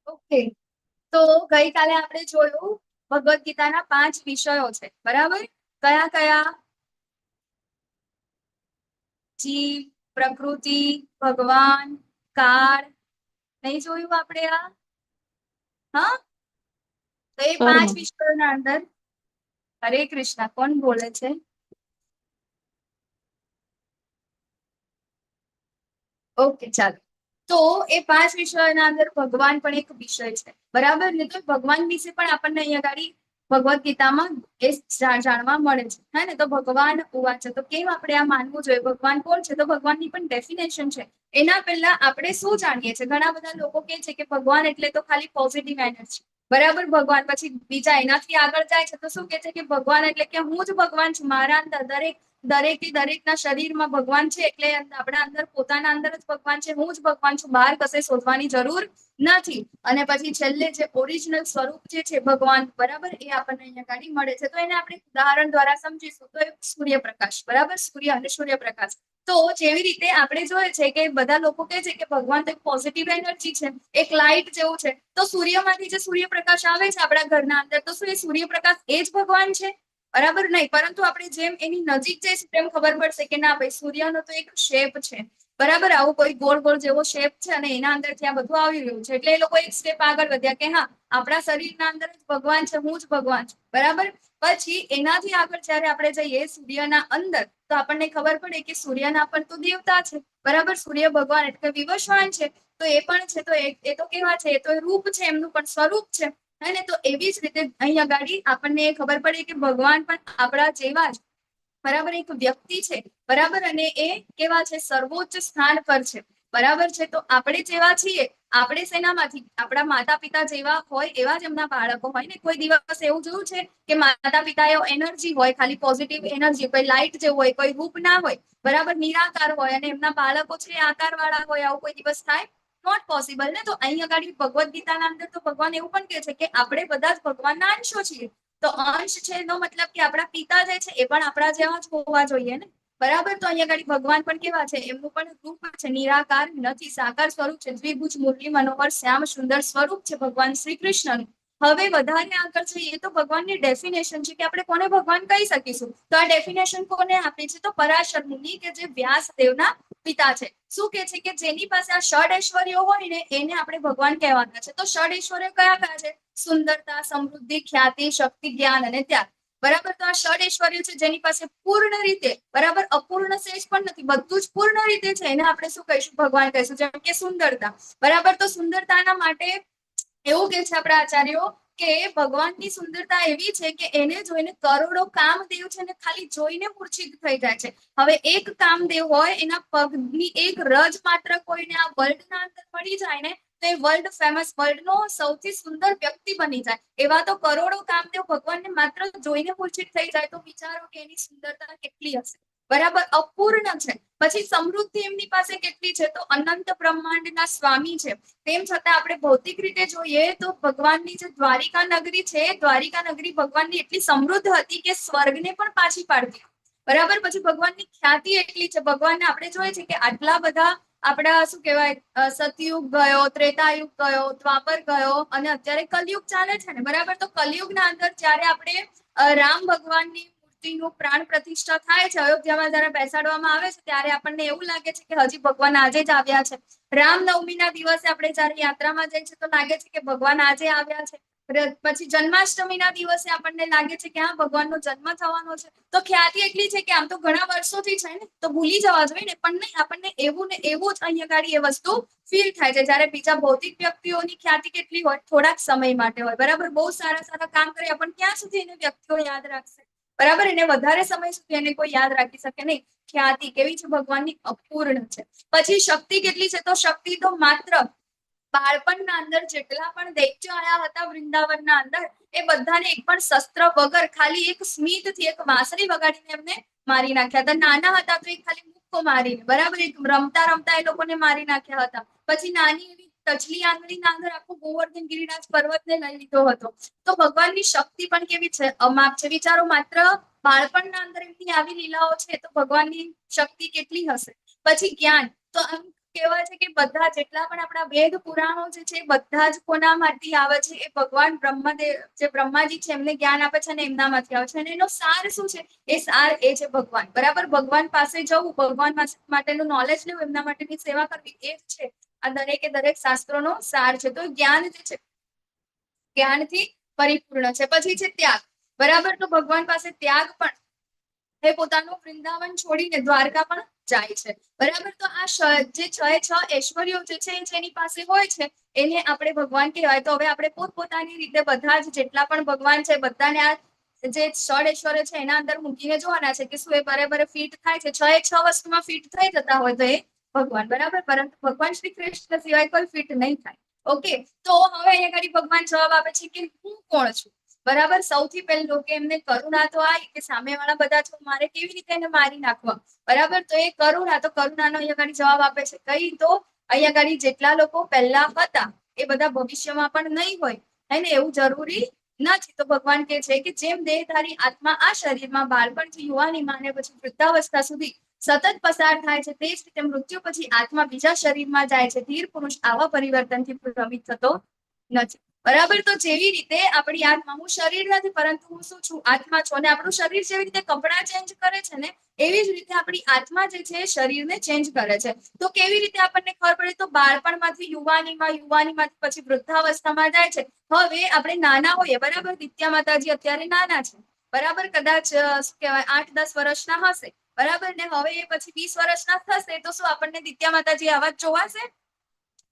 ઓકે. તો ગઈકાલે આપણે જોયું ભગવદ ગીતાના 5 વિષયો છે, બરાબર? કયા કયા? જીવ, પ્રકૃતિ, ભગવાન, કાળ. નહીં જોયું આપણે આ? હા, તો એ 5 વિષયોના અંદર હરે કૃષ્ણ કોણ બોલે છે? ઓકે, ચાલો. તો એ 5 વિષયોના અંદર ભગવાન પણ એક વિષય છે, બરાબર ને? તો ભગવાન વિશે પણ આપણને અહીંયા ગાડી ભગવદ ગીતામાં એ જાણવા મળે છે, હે ને? તો ભગવાન ઉવાચ, તો કેમ આપણે આ માનવું જોઈએ? ભગવાન કોણ છે? તો ભગવાનની પણ ડેફિનેશન છે. એના પહેલા આપણે શું જાણીએ છીએ? ઘણા બધા લોકો કહે છે કે ભગવાન એટલે તો ખાલી પોઝિટિવ એનર્જી, બરાબર? ભગવાન પછી બીજા એનાથી આગળ જાય છે તો શું કહે છે કે ભગવાન એટલે કે હું જ ભગવાન છું, મારા અંદર દરેકના શરીરમાં ભગવાન છે, એટલે આપણા અંદર પોતાના અંદર જ ભગવાન છે, હું જ ભગવાન છું, બહાર કશે શોધવાની જરૂર નથી. અને પછી છેલ્લે જે ઓરિજિનલ સ્વરૂપ જે છે ભગવાન, બરાબર, એ આપણને અહીંયા ગાડી મળે છે. તો એને આપણે ઉદાહરણ દ્વારા સમજીશું તો સૂર્યપ્રકાશ, બરાબર? સૂર્ય અને સૂર્યપ્રકાશ. તો જેવી રીતે આપણે જોઈએ છે કે બધા લોકો કહે છે કે ભગવાન તો એક પોઝિટિવ એનર્જી છે, એક લાઇટ જેવું છે. તો સૂર્યમાંથી જે સૂર્યપ્રકાશ આવે છે આપણા ઘરના અંદર, તો શું એ સૂર્યપ્રકાશ એ જ ભગવાન છે? બરાબર નહીં. પરંતુ આપણે જેમ એની નજીક જઈશું તેમ ખબર પડશે કે ના ભાઈ, સૂર્યનો તો એક શેપ છે, બરાબર? આવું કોઈ ગોળ ગોળ જેવો શેપ છે અને એના અંદર ત્યાં બધું આવી રહ્યું છે. એટલે એ લોકો એક સ્ટેપ આગળ વધ્યા કે હા, આપણા શરીરના અંદર જ ભગવાન છે, હું જ ભગવાન છું, બરાબર? પછી એનાથી આગળ જયારે આપણે જઈએ સૂર્યના અંદર, તો આપણને ખબર પડે કે સૂર્યના પણ તો દેવતા છે, બરાબર? સૂર્ય ભગવાન એટલે વિવસ્વાન છે, તો એ પણ છે. તો એ તો કેવા છે? એ તો રૂપ છે, એમનું પણ સ્વરૂપ છે, હે ને? તો એવી જ રીતે અહીંયા ગાડી આપણને ખબર પડે કે ભગવાન પણ આપણા જેવા જ, બરાબર, એક વ્યક્તિ છે, બરાબર? અને એ કેવા છે? સર્વોચ્ચ સ્થાન પર છે, બરાબર છે? તો આપણે જેવા છીએ, આપણે શેનામાંથી? આપણા માતા પિતા જેવા હોય એવા જ એમના બાળકો હોય ને. કોઈ દિવસ એવું જોયું છે કે માતા પિતા એનર્જી હોય, ખાલી પોઝિટિવ એનર્જી, કોઈ લાઇટ જેવું હોય, કોઈ રૂપ ના હોય, બરાબર, નિરાકાર હોય, અને એમના બાળકો છે આકાર વાળા હોય? આવું કોઈ દિવસ થાય? નોટ પોસિબલ ને. તો અહીં આગળ ભગવદ ગીતાના અંદર તો ભગવાન એવું પણ કહે છે કે આપણે બધા જ ભગવાનના અંશો છીએ. તો અંશ છે એનો મતલબ કે આપણા પિતા જે છે એ પણ આપણા જેવા જ હોવા જોઈએ ને, બરાબર? તો અહીંયા આગળ ભગવાન પણ કેવા છે? એમનું પણ રૂપ છે, નિરાકાર નથી, સાકાર સ્વરૂપ છે, દ્વિભુજ મુરલી મનોહર શ્યામ સુંદર સ્વરૂપ છે ભગવાન શ્રી કૃષ્ણનું. હવે વધારે આગળ જઈએ તો ભગવાનની ડેફિનેશન છે કે આપણે કોને ભગવાન કહી શકીશું. તો આ ડેફિનેશન કોને આપી છે? તો પરાશર મુનિ, કે જે વ્યાસ દેવના પિતા છે. શું કે છે? કે જેની પાસે આ ષડ ઐશ્વર્યો હોય ને એને આપણે ભગવાન કહેવાના છે. તો ષડ ઐશ્વર્યો કયા કયા છે? સુંદરતા, સમૃદ્ધિ, ખ્યાતિ, શક્તિ, જ્ઞાન અને ત્યાગ, બરાબર? તો આ ષડ ઐશ્વર્ય છે જેની પાસે પૂર્ણ રીતે, બરાબર, અપૂર્ણ શેષ પણ નથી, બધું જ પૂર્ણ રીતે છે, એને આપણે શું કહીશું? ભગવાન કહીશું. જેમ કે સુંદરતા, બરાબર? તો સુંદરતાના માટે એવું કે છે આપણા આચાર્યો કે ભગવાનની સુંદરતા એવી છે કે એને જોઈને કરોડો કામદેવ છે ને ખાલી જોઈને મૂર્છિત થઈ જાય છે. હવે એક કામદેવ હોય, એના પગની એક રજ માત્ર કોઈને આ વર્લ્ડના અંદર મળી જાય ને, તો એ વર્લ્ડ ફેમસ, વર્લ્ડનો સૌથી સુંદર વ્યક્તિ બની જાય. એવા તો કરોડો કામદેવ ભગવાનને માત્ર જોઈને મૂર્છિત થઈ જાય. તો વિચારો કે એની સુંદરતા કેટલી હશે, બરાબર? અપૂર્ણ છે. પછી સમૃદ્ધિ એમની પાસે કેટલી છે? તો અનંત બ્રહ્માંડના સ્વામી છે. તેમ છતાં આપણે ભૌતિક રીતે જોઈએ તો ભગવાનની જે દ્વારિકા નગરી છે, દ્વારિકા નગરી ભગવાનની એટલી સમૃદ્ધ હતી કે સ્વર્ગને પણ પાછી પાડતી, બરાબર? પછી ભગવાનની ખ્યાતિ એટલી છે, ભગવાનને આપણે જોઈએ છે કે આટલા બધા આપણા શું કહેવાય, સતયુગ ગયો, ત્રેતાયુગ ગયો, દ્વાપર ગયો, અને અત્યારે કલયુગ ચાલે છે ને, બરાબર? તો કલયુગના અંદર જ્યારે આપણે રામ ભગવાનની મૂર્તિનું પ્રાણ પ્રતિષ્ઠા થાય છે, અયોધ્યામાં જયારે બેસાડવામાં આવે છે, ત્યારે આપણને એવું લાગે છે કે હજી ભગવાન આજે જ આવ્યા છે. રામનવમીના દિવસે આપણે જયારે યાત્રામાં જઈએ છીએ તો લાગે છે કે ભગવાન આજે આવ્યા છે. પછી જન્માષ્ટમીના દિવસે આપણને લાગે છે કે હા, ભગવાનનો જન્મ થવાનો છે. તો ખ્યાતિ એટલી છે કે આમ તો ઘણા વર્ષોથી છે ને, તો ભૂલી જવા જોઈએ ને, પણ નહીં, આપણને એવું ને એવું જ અહીંયા ગાડી એ વસ્તુ ફીલ થાય છે. જયારે બીજા ભૌતિક વ્યક્તિઓની ખ્યાતિ કેટલી હોય? થોડાક સમય માટે હોય, બરાબર? બહુ સારા સારા કામ કર્યા પણ ક્યાં સુધી એને વ્યક્તિઓ યાદ રાખશે, બરાબર? એને વધારે સમય સુધી એને કોઈ યાદ રાખી શકે નહીં. ખ્યાતિ કેવી છે? ભગવાનની અપૂર્ણ છે. પછી શક્તિ કેટલી છે? તો શક્તિ તો માત્ર બાળપણના અંદર જેટલા પણ દૈત્યો આયા હતા વૃંદાવનના અંદર, એ બધાને એક પણ શસ્ત્ર વગર ખાલી એક સ્મિતથી, એક વાંસળી વગાડીને એમને મારી નાખ્યા હતા. નાના હતા તો એ ખાલી મુક્કો મારીને, બરાબર, એક રમતા રમતા એ લોકોને મારી નાખ્યા હતા. પછી નાની એવી ટચલી આંગળીના અંદર આખો ગોવર્ધન ગિરિરાજ પર્વતને લઈ લીધો હતો. તો ભગવાનની શક્તિ પણ કેવી છે? અમાપ છે. વિચારો, માત્ર બાળપણના અંદર એમની આવી લીલાઓ છે તો ભગવાનની શક્તિ કેટલી હશે. પછી જ્ઞાન, તો આમ કહેવાય છે કે બધા જેટલા પણ આપણા વેદ પુરાણો જે છે બધા જ કોનામાંથી આવે છે? એ ભગવાન બ્રહ્મદેવ, જે બ્રહ્માજી છે એમને જ્ઞાન આપે છે અને એમનામાંથી આવે છે. અને એનો સાર શું છે? એ સાર એ છે ભગવાન. બરાબર, ભગવાન પાસે જવું, ભગવાન માટેનું નોલેજ લેવું, એમના માટેની સેવા કરવી, એ જ છે આ દરેકે દરેક શાસ્ત્રોનો સાર છે. તો જ્ઞાન જે છે જ્ઞાનથી પરિપૂર્ણ છે. પછી છે ત્યાગ. બરાબર, તો ભગવાન પાસે ત્યાગ પણ, એ પોતાનું વૃંદાવન છોડીને દ્વારકા પણ જાય છે. બરાબર, તો આ જે 6 ઐશ્વર્યો જે છે જેની પાસે હોય છે એને આપણે ભગવાન કહેવાય. તો હવે આપણે પોતપોતાની રીતે બધા જ જેટલા પણ ભગવાન છે બધાને આ જે 6 ઐશ્વર્ય છે એના અંદર મૂકીને જોવાના છે કે શું એ બરાબર ફિટ થાય છે. 6 વસ્તુમાં ફિટ થઈ જતા હોય તો એ ભગવાન. બરાબર, પરંતુ ભગવાન શ્રી કૃષ્ણ સિવાય કોઈ ફિટ નહીં થાય. ઓકે, તો હવે અહીંયા આગળ ભગવાન જવાબ આપે છે કે હું કોણ છું. બરાબર, સૌથી પહેલું કે એમને કરુણા તો આવી કે સામેવાળા બધા છે, મારે કેવી રીતે એને મારી નાખવા. બરાબર, તો એ કરુણા, તો કરુણાનો અહીંયા આગળ જવાબ આપે છે કઈ? તો અહીંયા આગળ જેટલા લોકો પહેલા હતા એ બધા ભવિષ્યમાં પણ નહીં હોય, હે ને, એવું જરૂરી નથી. તો ભગવાન કહે છે કે જેમ દેહધારી આત્મા આ શરીરમાં બાળપણથી યુવાનીમાં અને પછી વૃદ્ધાવસ્થા સુધી સતત પસાર થાય છે, તે જ રીતે મૃત્યુ પછી આત્મા બીજા શરીરમાં જાય છે. ધીર પુરુષ આવા પરિવર્તનથી ભ્રમિત થતો નથી. બરાબર, તો જેવી રીતે આપણી આત્મા, હું શરીર નથી પરંતુ હું શું છું? આત્મા છું. અને આપણું શરીર જેવી રીતે કપડાં ચેન્જ કરે છે ને એવી જ રીતે આપણી આત્મા જે છે શરીરને ચેન્જ કરે છે. તો કેવી રીતે આપણને ખબર પડે? તો બાળપણમાંથી યુવાનીમાં, યુવાનીમાંથી પછી વૃદ્ધાવસ્થામાં જાય છે. હવે આપણે નાના હોઈએ, બરાબર, દિત્યા માતાજી અત્યારે નાના છે, બરાબર, કદાચ શું કહેવાય 8-10 વર્ષના હશે. બરાબર, ને હવે એ પછી 20 વર્ષના થશે તો શું આપણને દિત્યા માતાજી આવા જ જોવાશે?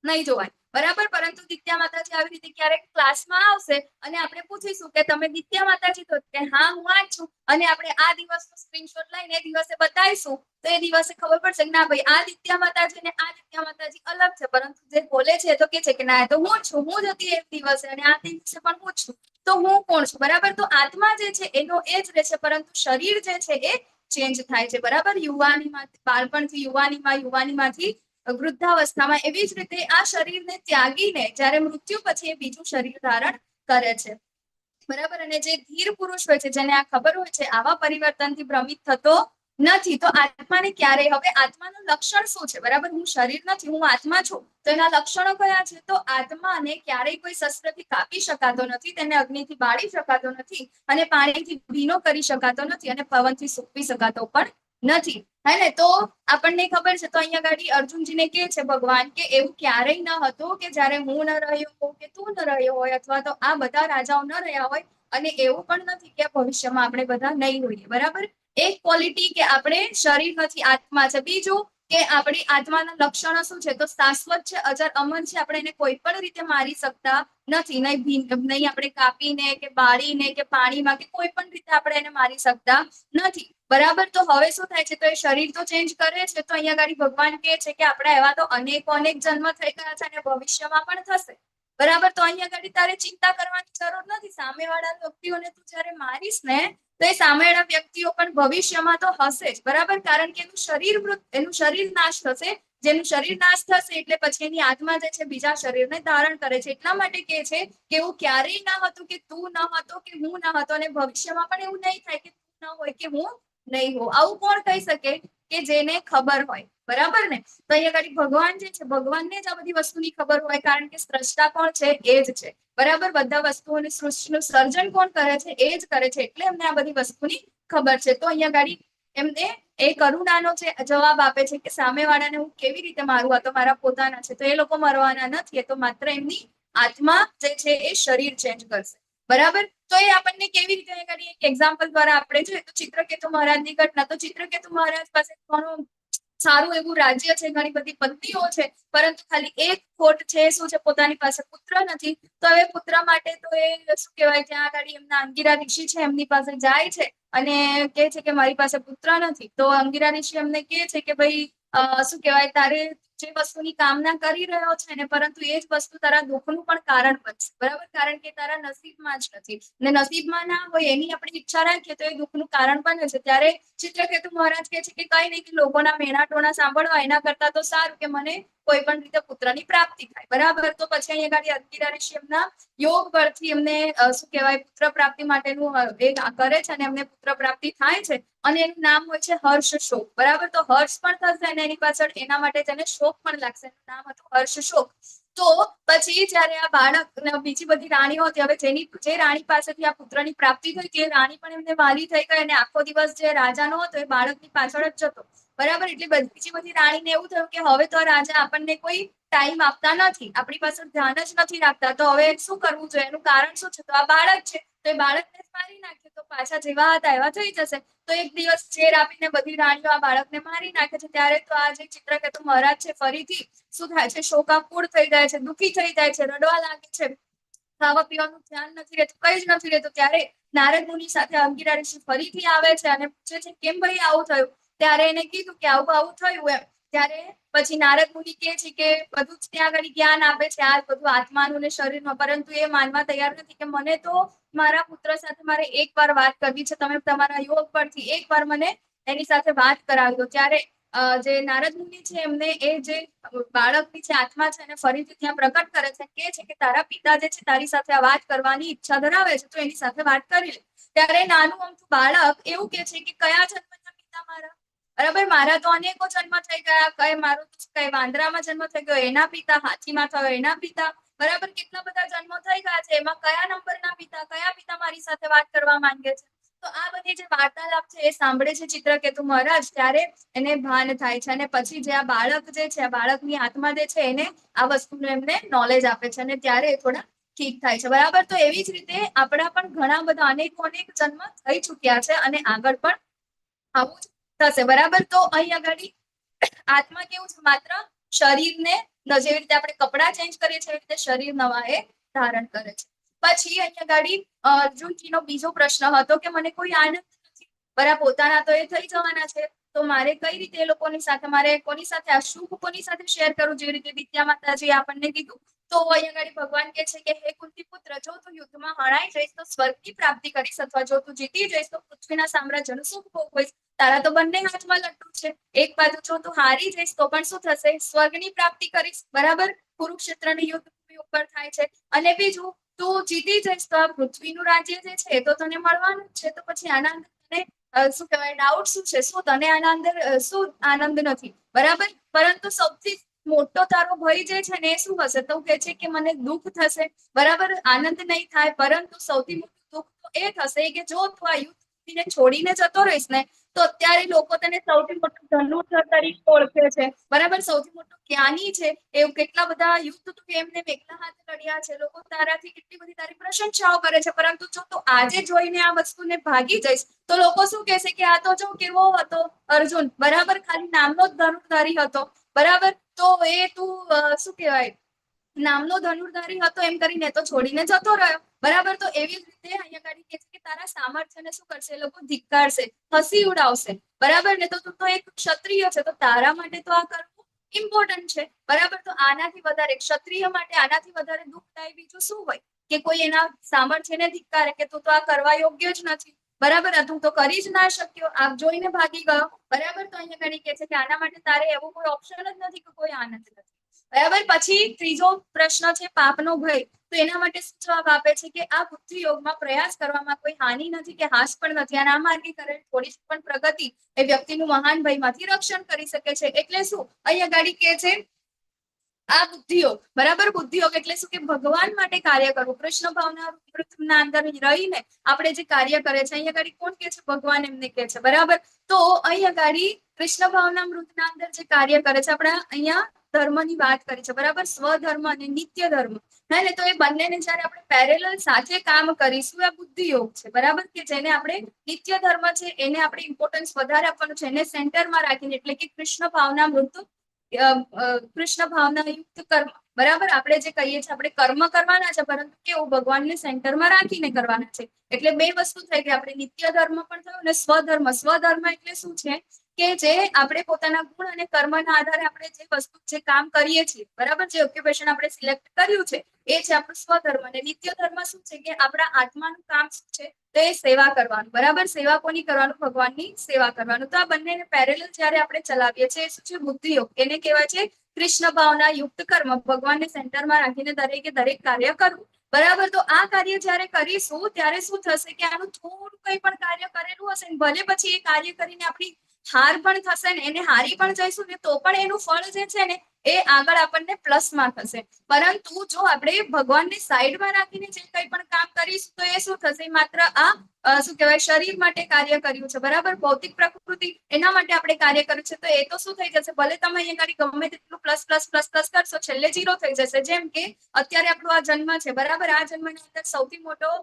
નહીં જોવાય. બરાબર, પરંતુ દિત્યા માતાજી આવી રીતે ક્યારેક ક્લાસમાં આવશે અને આપણે પૂછીશું કે તમે દિત્યા માતાજી? તો કે હા હું આ જ છું. અને આપણે આ દિવસનો સ્ક્રીનશોટ લઈને એ દિવસે બતાવીશું તો એ દિવસે ખબર પડશે કે ના ભાઈ, આ દિત્યા માતાજી અને આ દિત્યા માતાજી અલગ છે. પરંતુ જે બોલે છે તો કે છે કે ના એ તો હું જ છું, હું જ હતી એક દિવસે અને આ દિવસે પણ હું જ છું. તો હું કોણ છું? બરાબર, તો આત્મા જે છે એનો એ જ રહેશે, પરંતુ શરીર જે છે એ ચેન્જ થાય છે. બરાબર, યુવાનીમાં, બાળપણથી યુવાનીમાં, યુવાનીમાંથી વૃદ્ધાવસ્થામાં. એવી જ રીતે આ શરીરને ત્યાગીને જ્યારે મૃત્યુ પછી એ બીજું શરીર ધારણ કરે છે. બરાબર, અને જે ધીર પુરુષ હોય છે, જેને આ ખબર હોય છે, આવા પરિવર્તનથી ભ્રમિત થતો નથી. તો આત્માને ક્યારે, હવે આત્માનું લક્ષણ શું છે? બરાબર, હું શરીર નથી, હું આત્મા છું. તો એના લક્ષણો કયા છે? તો આત્માને ક્યારેય કોઈ શસ્ત્રથી કાપી શકાતો નથી, તેને અગ્નિથી બાળી શકાતો નથી, અને પાણીથી ભીનો કરી શકાતો નથી, અને પવનથી સૂકવી શકાતો પણ નથી. હે ને, તો આપણને ખબર છે. તો અહીંયા ગાડી અર્જુનજીને કહે છે ભગવાન કે એવું ક્યારેય ન હતું કે જ્યારે હું ન રહ્યો કે તું ન રહ્યો હોય, અથવા તો આ બધા રાજાઓ ન રહ્યા હોય, અને એવું પણ નથી કે ભવિષ્યમાં આપણે બધા નહીં હોઈએ. બરાબર, એક ક્વોલિટી કે આપણે શરીર નથી, આત્મા છે. બીજું કે આપણી આત્માના લક્ષણો શું છે? તો શાશ્વત છે, અજર અમર છે. આપણે એને કોઈ પણ રીતે મારી શકતા નથી, નહીં આપણે કાપીને કે બાળીને કે પાણીમાં કે કોઈ પણ રીતે આપણે એને મારી શકતા નથી. બરાબર, તો હવે શું થાય છે? તો એ શરીર તો ચેન્જ કરે છે. તો અહીંયા આગળ ભગવાન કહે છે કે આપણે એવા તો અનેક જન્મ થઈ ગયા છે અને ભવિષ્યમાં પણ થશે. બરાબર, તો અહીંયા આગળ તારે ચિંતા કરવાની જરૂર નથી. સામેવાળા વ્યક્તિઓને તું જ્યારે મારીશ ને તો એ સામેવાળા વ્યક્તિઓ પણ ભવિષ્યમાં તો હશે જ. બરાબર, કારણ કે એનું શરીર નાશ થશે. જેનું શરીર નાશ થશે એટલે પછી એની આત્મા જે છે બીજા શરીરને ધારણ કરે છે. એટલા માટે કહે છે કે એવું ક્યારેય ન હતું કે તું ન હતો કે હું ન હતો, અને ભવિષ્યમાં પણ એવું નહીં થાય કે તું ન હોય કે હું નહીં હો. આવું કોણ કહી શકે? કે જેને ખબર હોય. બરાબર ને, તો અહીંયા આગળ ભગવાન જે છે, ભગવાનને જ આ બધી વસ્તુની ખબર હોય, કારણ કે સ્રષ્ટા કોણ છે? એ જ છે. બરાબર, બધા વસ્તુઓની સૃષ્ટિનું સર્જન કોણ કરે છે? એ જ કરે છે. એટલે એમને આ બધી વસ્તુની ખબર છે. તો અહીંયા આગળ એમને એ કરુણાનો જે જવાબ આપે છે કે સામેવાળાને હું કેવી રીતે મારું? આ તો મારા પોતાના છે. તો એ લોકો મરવાના નથી, એ તો માત્ર એમની આત્મા જે છે એ શરીર ચેન્જ કરશે. બરાબર, તો એ આપણને કેવી રીતે કરીએ? એક એક્ઝામ્પલ દ્વારા આપણે જોઈએ તો ચિત્રકેતુ મહારાજની ઘટના. તો ચિત્રકેતુ મહારાજ પાસે ઘણું સારું એવું રાજ્ય છે, ઘણી બધી પત્નીઓ છે, પરંતુ ખાલી એક ખોટ છે. શું છે? પોતાની પાસે પુત્ર નથી. તો હવે પુત્ર માટે તો એ શું કહેવાય, ત્યાં આગળ એમના અંગીરા ઋષિ છે એમની પાસે જાય છે અને કહે છે કે મારી પાસે પુત્ર નથી. તો અંગીરા ઋષિ એમને કહે છે કે ભાઈ શું કહેવાય, તારે જે વસ્તુની કામના કરી રહ્યો છે ને, પરંતુ એ જ વસ્તુ તારા દુઃખનું પણ કારણ બનશે. બરાબર, કારણ કે તારા નસીબમાં જ નથી, ને નસીબમાં ના હોય એની આપણે ઈચ્છા રાખીએ તો એ દુઃખનું કારણ બને છે. ત્યારે ચિત્રકેતુ મહારાજ કહે છે કે કઈ નહીં, કે લોકોના મેણા ટોણા સાંભળવા એના કરતા તો સારું કે મને કોઈ પણ રીતે પુત્રની પ્રાપ્તિ થાય. બરાબર, તો પછી અહીંયા આગળ અંગિરા ઋષિ એમના યોગ પરથી એમને શું કહેવાય પુત્ર પ્રાપ્તિ માટેનું એ કરે છે અને એમને પુત્ર પ્રાપ્તિ થાય છે અને એનું નામ હોય છે હર્ષ શોક. બરાબર, તો હર્ષ પણ થશે અને એની પાછળ એના માટે તેને શોક પણ લાગશે. એનું નામ હતું હર્ષ શોક. તો પછી જયારે આ બાળક બીજી બધી રાણીઓ હતી, હવે જે રાણી પાસેથી આ પુત્રની પ્રાપ્તિ થઈ તે રાણી પણ એમને વાલી થઈ ગઈ અને આખો દિવસ જે રાજાનો હતો એ બાળકની પાછળ જ જતો. બરાબર, એટલે બીજી બધી રાણીને એવું થયું કે હવે તો રાજા આપણને કોઈ ટાઈમ આપતા નથી, આપણી પાસે ધ્યાન જ નથી રાખતા, તો હવે શું કરવું જોઈએ, એનું કારણ શું છે, તો આ બાળક છે, તો એ બાળકને જ મારી નાખે તો પાછા જેવા હતા એવા થઈ જશે. તો એક દિવસ ઝેર આપીને બધી રાણીઓ આ બાળકને મારી નાખે છે. ત્યારે તો આ જે ચિત્રકેતુ મહારાજ છે ફરીથી શું થાય છે, શોકાકુળ થઈ જાય છે, દુઃખી થઈ જાય છે, રડવા લાગે છે, ખાવા પીવાનું ધ્યાન નથી રહેતું, કઈ જ નથી રહેતું. ત્યારે નારદ મુનિ સાથે અંગિરા ઋષિ ફરીથી આવે છે અને પૂછે છે કેમ ભાઈ આવું થયું. ત્યારે એને કીધું કે આવું થયું એમ. ત્યારે પછી નારદ મુનિ કહે છે કે બધું જ ત્યાં આગળ જ્ઞાન આપે છે આ બધું આત્માનું ને શરીરનું, પરંતુ એ માનવા તૈયાર નથી કે મને તો મારા પુત્ર સાથે મારે એકવાર વાત કરવી છે, તમે તમારા યોગ પરથી એકવાર મને એની સાથે વાત કરાવી દો. ત્યારે જે નારદ મુનિ છે એમને એ જે બાળકની છે આત્મા છે એને ફરીથી ત્યાં પ્રકટ કરે છે, કે છે કે તારા પિતા જે છે તારી સાથે આ વાત કરવાની ઈચ્છા ધરાવે છે, તો એની સાથે વાત કરી લે. ત્યારે નાનું અમથું બાળક એવું કે છે કે કયા જન્મના પિતા મારા, બરાબર, મારા તો અનેકો જન્મ થઈ ગયા, કઈ મારું કઈ વાંદરામાં જન્મ થઈ ગયો એના પિતા, હાથીમાં થયો એના પિતા, બરાબર, કેટલા બધા જન્મો થઈ ગયા છે, એમાં કયા નંબરના પિતા, કયા પિતા મારી સાથે વાત કરવા માંગે છે. તો આ બધી જે વાર્તાલાપ છે એ સાંભળે છે ચિત્રકેતુ મહારાજ. ત્યારે એને ભાન થાય છે અને પછી જે આ બાળક જે છે, આ બાળકની આત્મા જે છે એને આ વસ્તુનું એમને નોલેજ આપે છે અને ત્યારે એ થોડા ઠીક થાય છે. બરાબર, તો એવી જ રીતે આપણા પણ ઘણા બધા અનેક જન્મ થઈ ચુક્યા છે અને આગળ પણ આવું જ થશે. બરાબર, તો અહીં આગળ આત્મા કેવું છે, માત્ર શરીરને જેવી રીતે આપણે કપડાં ચેન્જ કરીએ છીએ એવી રીતે શરીર નવા એ ધારણ કરે છે. પછી અહીંયા ગાડી અર્જુનજીનો બીજો પ્રશ્ન હતો કે મને કોઈ આનંદ નથી, બરાબર, પોતાના તો એ થઈ જવાના છે, તો મારે કઈ રીતે એ લોકોની સાથે, મારે કોની સાથે આ સુખ કોની સાથે શેર કરું, જેવી રીતે વિદ્યા માતાજી આપણને કીધું. તો અહીંયા આગળ ભગવાન કે છે કે હે કુંતી પુત્ર, જો તું યુદ્ધમાં હણાઈ જઈશ તો સ્વર્ગની પ્રાપ્તિ કરીશ, અથવા જો તું જીતી જઈશ તો પૃથ્વીના સામ્રાજ્યનું સુખ ભોગવીશ. તારા તો બંને હાથમાં લટ્ટુ છે, એક બાજુ જો તું હારી જઈશ તો પણ શું થશે, સ્વર્ગની પ્રાપ્તિ કરીશ. બરાબર, કુરુક્ષેત્રની યુદ્ધ ભૂમિ ઉપર થાય છે. અને બીજું તું જીતી જઈશ તો આ પૃથ્વીનું રાજ્ય જે છે એ તો તને મળવાનું જ છે, તો પછી આના અંદર તને શું કહેવાય, ડાઉટ શું છે, શું તને આના અંદર શું આનંદ નથી. બરાબર, પરંતુ સૌથી મોટો તારો ભય જે છે ને એ શું હશે, તો કે છે કે મને દુઃખ થશે. બરાબર, આનંદ નહીં થાય, પરંતુ સૌથી મોટું દુઃખ તો એ થશે કે જો તું આ યુદ્ધ છોડીને જતો રહીશ ને તો અત્યારે લોકો તને સૌથી મોટો ધનુર્ધર તરીકે ઓળખે છે. બરાબર, સૌથી મોટો જ્ઞાની છે, એવું કેટલા બધા યુદ્ધ તું એમને એકલા હાથે લડ્યા છે, લોકો તારાથી કેટલી બધી તારી પ્રશંસાઓ કરે છે, પરંતુ જો તું આજે જોઈને આ વસ્તુને ભાગી જઈશ તો લોકો શું કહેશે કે આ તો જો કેવો હતો અર્જુન, બરાબર, ખાલી નામનો જ ધનુર્ધારી હતો. બરાબર, તો એ તું શું કહેવાય, નામનો ધનુર્ધારી હતો એમ કરીને તો છોડીને જતો રહ્યો. બરાબર, તો એવી જ રીતે અહીંયા આગળ કે છે કે તારા સામર્થ્યને શું કરશે, એ લોકો ધિક્કારશે, હસી ઉડાવશે. બરાબર ને, તો તું તો એક ક્ષત્રિય છે, તો તારા માટે તો આ કરવું ઇમ્પોર્ટન્ટ છે. બરાબર, તો આનાથી વધારે ક્ષત્રિય માટે આનાથી વધારે દુઃખદાયી બીજું શું હોય કે કોઈ એના સામર્થ્યને ધિક્કારે કે તું તો આ કરવા યોગ્ય જ નથી. બરાબર, તું તો કરી જ ના શક્યો, આપ જોઈને ભાગી ગયો. બરાબર, તો અહીંયા આગળ કે છે કે આના માટે તારે એવું કોઈ ઓપ્શન જ નથી કે કોઈ આનંદ નથી. બરાબર, પછી ત્રીજો પ્રશ્ન છે પાપનો ભય. તો એના માટે શું જવાબ આપે છે કે આ બુદ્ધિ યોગમાં પ્રયાસ કરવામાં કોઈ હાનિ નથી કે હાસ પણ નથી, અને આ માર્ગે કરેલ થોડી પણ પ્રગતિ એ વ્યક્તિનું મહાન ભયમાંથી રક્ષણ કરી શકે છે. એટલે શું અહીંયા ગાડી કે છે આ બુદ્ધિયોગ. બરાબર, બુદ્ધિયોગ એટલે શું કે ભગવાન માટે કાર્ય કરવું, કૃષ્ણ ભાવના અંદર રહીને આપણે જે કાર્ય કરે છે, અહીંયા ગાડી કોણ કે છે, ભગવાન એમને કે છે. બરાબર, તો અહીંયા ગાડી કૃષ્ણ ભાવના મૃતના અંદર જે કાર્ય કરે છે, આપણે અહીંયા ધર્મની વાત કરી છે. બરાબર, સ્વધર્મ અને નિત્ય ધર્મ, હે ને, તો એ બંનેને જયારે આપણે પેરેલલ સાથે કામ કરીશું આ બુદ્ધિ યોગ છે. બરાબર, કે જેને આપણે નિત્ય ધર્મ છે એને આપણે ઇમ્પોર્ટન્સ વધારે આપવાનું છે, એને સેન્ટરમાં રાખીને, એટલે કે કૃષ્ણ ભાવના મૃત, કૃષ્ણ ભાવના યુક્ત કર્મ. બરાબર, આપણે જે કહીએ છીએ આપણે કર્મ કરવાના છે, પરંતુ કેવું ભગવાનને સેન્ટરમાં રાખીને કરવાના છે. એટલે બે વસ્તુ થઈ ગઈ, આપણે નિત્ય ધર્મ પણ થયું અને સ્વધર્મ. સ્વધર્મ એટલે શું છે કે જે આપણે પોતાના ગુણ અને કર્મના આધારે આપણે જે વસ્તુ જે કામ કરીએ છીએ, બરાબર, જે ઓક્યુપેશન આપણે સિલેક્ટ કર્યું છે એ છે આપણું સ્વધર્મ. અને નિત્ય ધર્મ શું છે કે આપણા આત્માનું કામ શું છે, તો એ સેવા કરવાનું. બરાબર, સેવા કોની કરવાનું, ભગવાનની સેવા કરવાનું. તો આ બંનેને પેરેલલ જયારે આપણે ચલાવીએ છીએ શું છે બુદ્ધિ યોગ, એને કહેવાય છે કૃષ્ણ ભાવના યુક્ત કર્મ, ભગવાનને સેન્ટરમાં રાખીને દરેક કાર્ય કરવું. બરાબર, તો આ કાર્ય જ્યારે કરીશું ત્યારે શું થશે કે આનું થોડું કંઈ પણ કાર્ય કરેલું હશે ને, ભલે પછી એ કાર્ય કરીને આપણી હાર પણ થશે ને, એને હારી પણ જઈશું ને, તો પણ એનું ફળ જે છે ને એ આગળ આપણને પ્લસમાં થશે. પરંતુ જો આપણે ભગવાનને સાઈડમાં રાખીને જે કંઈ પણ કામ કરીશું તો એ શું થશે, માત્ર શું કહેવાય શરીર માટે કાર્ય કર્યું છે, બરાબર, ભૌતિક પ્રકૃતિ એના માટે આપણે કાર્ય કર્યું છે, તો એ તો શું થઈ જશે, ભલે તમે અહીંયા ગાડી ગમે તેટલું પ્લસ પ્લસ પ્લસ પ્લસ કરશો, છેલ્લે 0 થઈ જશે. જેમ કે અત્યારે આપણો આ જન્મ છે, બરાબર, આ જન્મની અંદર સૌથી મોટો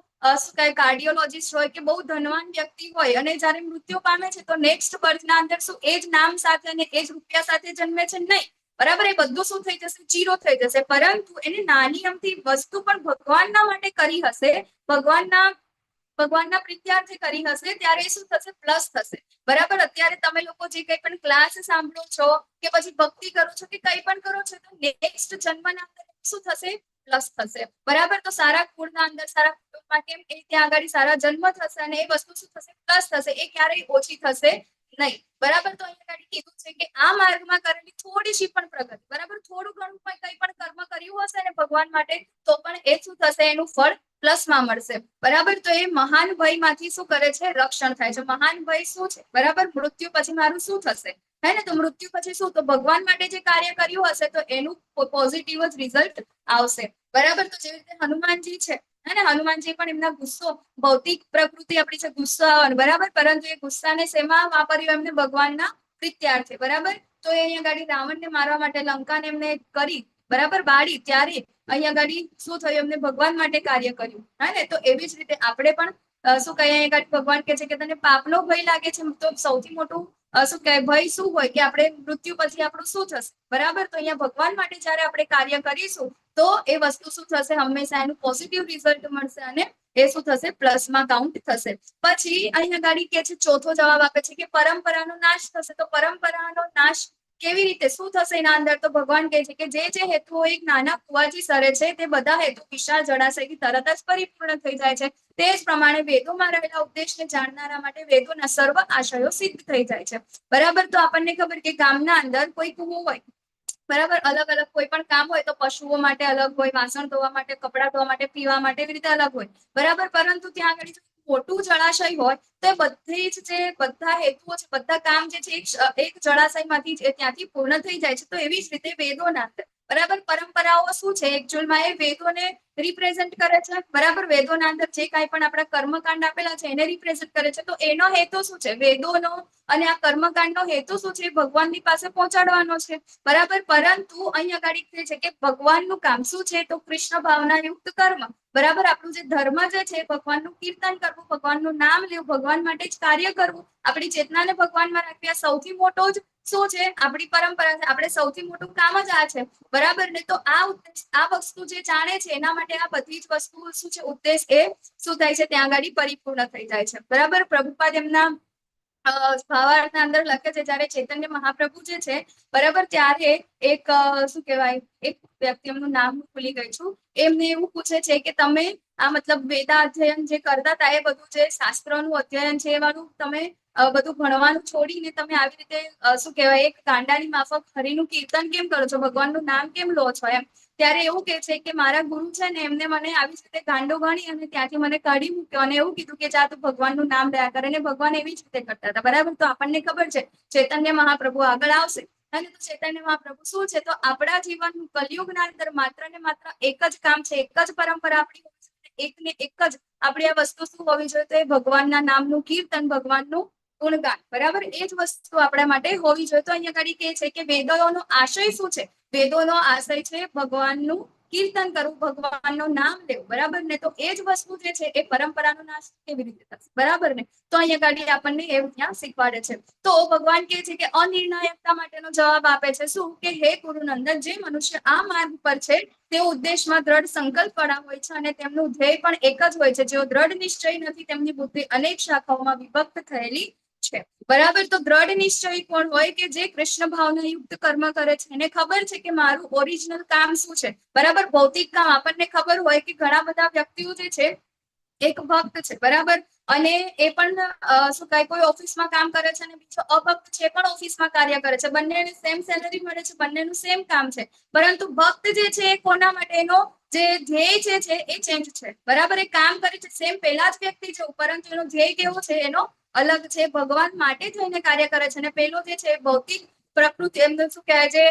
શું કહેવાય કાર્ડિયોલોજીસ્ટ હોય કે બહુ ધનવાન વ્યક્તિ હોય અને જ્યારે મૃત્યુ પામે છે તો નેક્સ્ટ બર્થના અંદર શું એ જ નામ સાથે અને એ જ રૂપિયા સાથે જન્મે છે? નહીં, બરાબર, એ બધું શું થઈ જશે, 0 થઈ જશે. પરંતુ એને નાની અમથી વસ્તુ પણ ભગવાનના માટે કરી હશે, ભગવાનના પ્રીત્યાર્થે કરી હશે, ત્યારે શું થશે, પ્લસ થશે. બરાબર, અત્યારે તમે લોકો જે કંઈ પણ ક્લાસ સાંભળો છો કે પછી ભક્તિ કરો છો કે કંઈ પણ કરો છો, તો નેક્સ્ટ જન્મના અંદર શું થશે, પ્લસ થશે. બરાબર, તો સારા કુળના અંદર સારા કુટુંબમાં કેમ એ ત્યાં આગળ સારા જન્મ થશે અને એ વસ્તુ શું થશે, પ્લસ થશે, એ ક્યારેય ઓછી થશે નહીં. બરાબર, તો અહીંયા આગળ કીધું છે કે આ માર્ગમાં કરેલી થોડીશી પણ પ્રગતિ, બરાબર, થોડું ઘણું કંઈ પણ કર્મ કર્યું હશે ને ભગવાન માટે, તો પણ એ શું થશે, એનું ફળ પ્લસમાં મળશે. બરાબર, તો એ મહાન ભયમાંથી શું કરે છે, રક્ષણ થાય છે. મહાન ભય શું છે, બરાબર, મૃત્યુ પછી મારું શું થશે, હે ને, તો મૃત્યુ પછી શું, તો ભગવાન માટે જે કાર્ય કર્યું હશે તો એનું પોઝિટિવ જ રિઝલ્ટ આવશે. બરાબર, તો જેવી રીતે હનુમાનજી છે, હે ને, હનુમાનજી પણ એમના ગુસ્સો, ભૌતિક પ્રકૃતિ આપણી છે ગુસ્સો આવવાનો, બરાબર, પરંતુ એ ગુસ્સાને શેમાં વાપર્યું, એમને ભગવાનના પ્રીત્યાર્થે. બરાબર, તો એ અહીંયા ગાડી રાવણને મારવા માટે લંકાને એમને કરી, બરાબર, બાળી, ત્યારે અહીંયા ગાડી શું થયું, એમને ભગવાન માટે કાર્ય કર્યું, હે ને. તો એવી જ રીતે આપણે પણ શું કહીએ, અહીંયા ગાડી ભગવાન કહે છે કે તને પાપનો ભય લાગે છે, તો સૌથી મોટું શું કહેવાય ભય શું હોય કે આપણે મૃત્યુ પછી આપણું શું થશે. બરાબર, તો અહીંયા ભગવાન માટે જ્યારે આપણે કાર્ય કરીશું તો એ વસ્તુ શું થશે, હંમેશા એનું પોઝિટિવ રિઝલ્ટ મળશે અને એ શું થશે, પ્લસમાં કાઉન્ટ થશે. પછી અહીંયા ગાડી કે છે, ચોથો જવાબ આપે છે કે પરંપરાનો નાશ થશે. તો પરંપરાનો નાશ કેવી રીતે, શું થશે એના અંદર, તો ભગવાન કહે છે કે જે હેતુઓ એક નાના કુવાજી સરે છે તે બધા હેતુ વિશાળ જળાશયથી તરત જ પરિપૂર્ણ થઈ જાય છે. તે જ પ્રમાણે વેદોમાં રહેલા ઉપદેશને જાણનારા માટે વેદોના સર્વ આશયો સિદ્ધ થઈ જાય છે. બરાબર, તો આપણને ખબર કે ગામના અંદર કોઈ કુવો હોય, બરાબર, અલગ અલગ કોઈ પણ કામ હોય તો પશુઓ માટે અલગ હોય, વાસણ ધોવા માટે, કપડાં ધોવા માટે, પીવા માટે, એવી રીતે અલગ હોય. બરાબર, પરંતુ ત્યાં આગળ મોટું જળાશય હોય તો એ બધી જ જે બધા હેતુઓ છે, બધા કામ જે છે એક જળાશયમાંથી ત્યાંથી પૂર્ણ થઈ જાય છે. તો એવી જ રીતે વેદોના અંદર, બરાબર, પરંપરાઓ શું છે, એકચ્યુઅલમાં એ વેદોને રિપ્રેઝેન્ટ કરે છે. બરાબર, વેદોના અંદર જે કાંઈ પણ આપણા કર્મકાંડ આપેલા છે એને રિપ્રેઝેન્ટ કરે છે. તો એનો હેતુ શું છે, વેદોનો અને આ કર્મકાંડનો હેતુ શું છે, ભગવાનની પાસે પહોંચાડવાનો છે. બરાબર, પરંતુ અહીંયા ગાડી કહે છે કે ભગવાનનું કામ શું છે, તો કૃષ્ણ ભાવના યુક્ત કર્મ. બરાબર, આપણું જે ધર્મ જે છે, ભગવાનનું કીર્તન કરવું, ભગવાનનું નામ લેવું, ભગવાન માટે જ કાર્ય કરવું, આપણી ચેતનાને ભગવાનમાં રાખવી, આ સૌથી મોટો જ શું છે, આપણી પરંપરા છે. આપણે સૌથી મોટું કામ જ આ છે. બરાબર ને, તો આ વસ્તુ જે જાણે છે એના માટે આ બધી જ વસ્તુઓ શું છે, ઉદ્દેશ એ શું થાય છે, ત્યાં આગળ પરિપૂર્ણ થઈ જાય છે. બરાબર, પ્રભુપાદ એમના ભાવાર્થના અંદર લખે છે, જ્યારે ચૈતન્ય મહાપ્રભુ જે છે, બરાબર, ત્યારે એક શું કહેવાય, એક વ્યક્તિ, એમનું નામ ભૂલી ગઈ છું, એમને એવું પૂછે છે કે તમે આ મતલબ વેદા અધ્યયન જે કરતા હતા, એ બધું જે શાસ્ત્રોનું અધ્યયન છે એ વાળું તમે બધું ભણવાનું છોડીને તમે આવી રીતે શું કહેવાય, એક ગાંડાની માફક હરિનું કીર્તન કેમ કરો છો, ભગવાનનું નામ કેમ લો છો, એમ. ત્યારે એવું કે છે કે મારા ગુરુ છે ને, એમને મને આવી જ રીતે ગાંડો ગણી અને ત્યાંથી મને કાઢી મૂક્યો અને એવું કીધું કે જા તું ભગવાનનું નામ લયા કરે, અને ભગવાન એવી જ રીતે કરતા હતા. બરાબર, તો આપણને ખબર છે ચૈતન્ય મહાપ્રભુ આગળ આવશે, અને તો ચૈતન્ય મહાપ્રભુ શું છે, તો આપણા જીવન કલયુગના અંદર માત્ર ને માત્ર એક જ કામ છે, એક જ પરંપરા આપણી હોવી જોઈએ, એક ને એક જ આપણી આ વસ્તુ શું હોવી જોઈએ, તો એ ભગવાનના નામનું કીર્તન, ભગવાનનું ગુણગાન. બરાબર, એ જ વસ્તુ આપણા માટે હોવી જોઈએ. તો અહીંયા આગળ કહે છે કે વેદોનો આશય શું છે, વેદોનો આશય છે ભગવાનનું કીર્તન કરવું, ભગવાનનું નામ લેવું. બરાબર ને, તો એ જ વસ્તુ જે છે એ પરંપરાનો નાશ કેવી રીતે થશે. બરાબર ને, તો અહીંયા આગળ આપણને એવું ત્યાં શીખવાડે છે. તો ભગવાન કહે છે કે અનિર્ણાયકતા માટેનો જવાબ આપે છે, શું કે હે ગુરુનંદન, જે મનુષ્ય આ માર્ગ પર છે તેઓ ઉદ્દેશમાં દ્રઢ સંકલ્પ વાળા હોય છે અને તેમનું ધ્યેય પણ એક જ હોય છે. જેઓ દ્રઢ નિશ્ચય નથી, તેમની બુદ્ધિ અનેક શાખાઓમાં વિભક્ત થયેલી છે. બરાબર, તો દ્રઢ નિશ્ચય કોણ હોય કે જે કૃષ્ણ ભાવના યુક્ત કર્મ કરે છે, એને ખબર છે કે મારું ઓરિજિનલ કામ શું છે. બરાબર, ભૌતિક કામ આપણને ખબર હોય કે ઘણા બધા વ્યક્તિઓ જે છે એક ભક્ત છે, બરાબર, અને એ પણ શું કહે કોઈ ઓફિસમાં કામ કરે છે અને બીજો અભક્ત છે પણ ઓફિસમાં કાર્ય કરે છે, બંનેને સેમ સેલરી મળે છે, બંનેનું સેમ કામ છે, પરંતુ ભક્ત જે છે એ કોના માટે એનો જે ધ્યેય છે એ ચેન્જ છે, બરાબર. એ કામ કરે છે સેમ પેલા જ વ્યક્તિ છે, પરંતુ એનો ધ્યેય કેવો છે એનો અલગ છે, ભગવાન માટે થઈને કાર્ય કરે છે. અને પેલો જે છે ભૌતિક પ્રકૃતિ એમને શું કહેવાય છે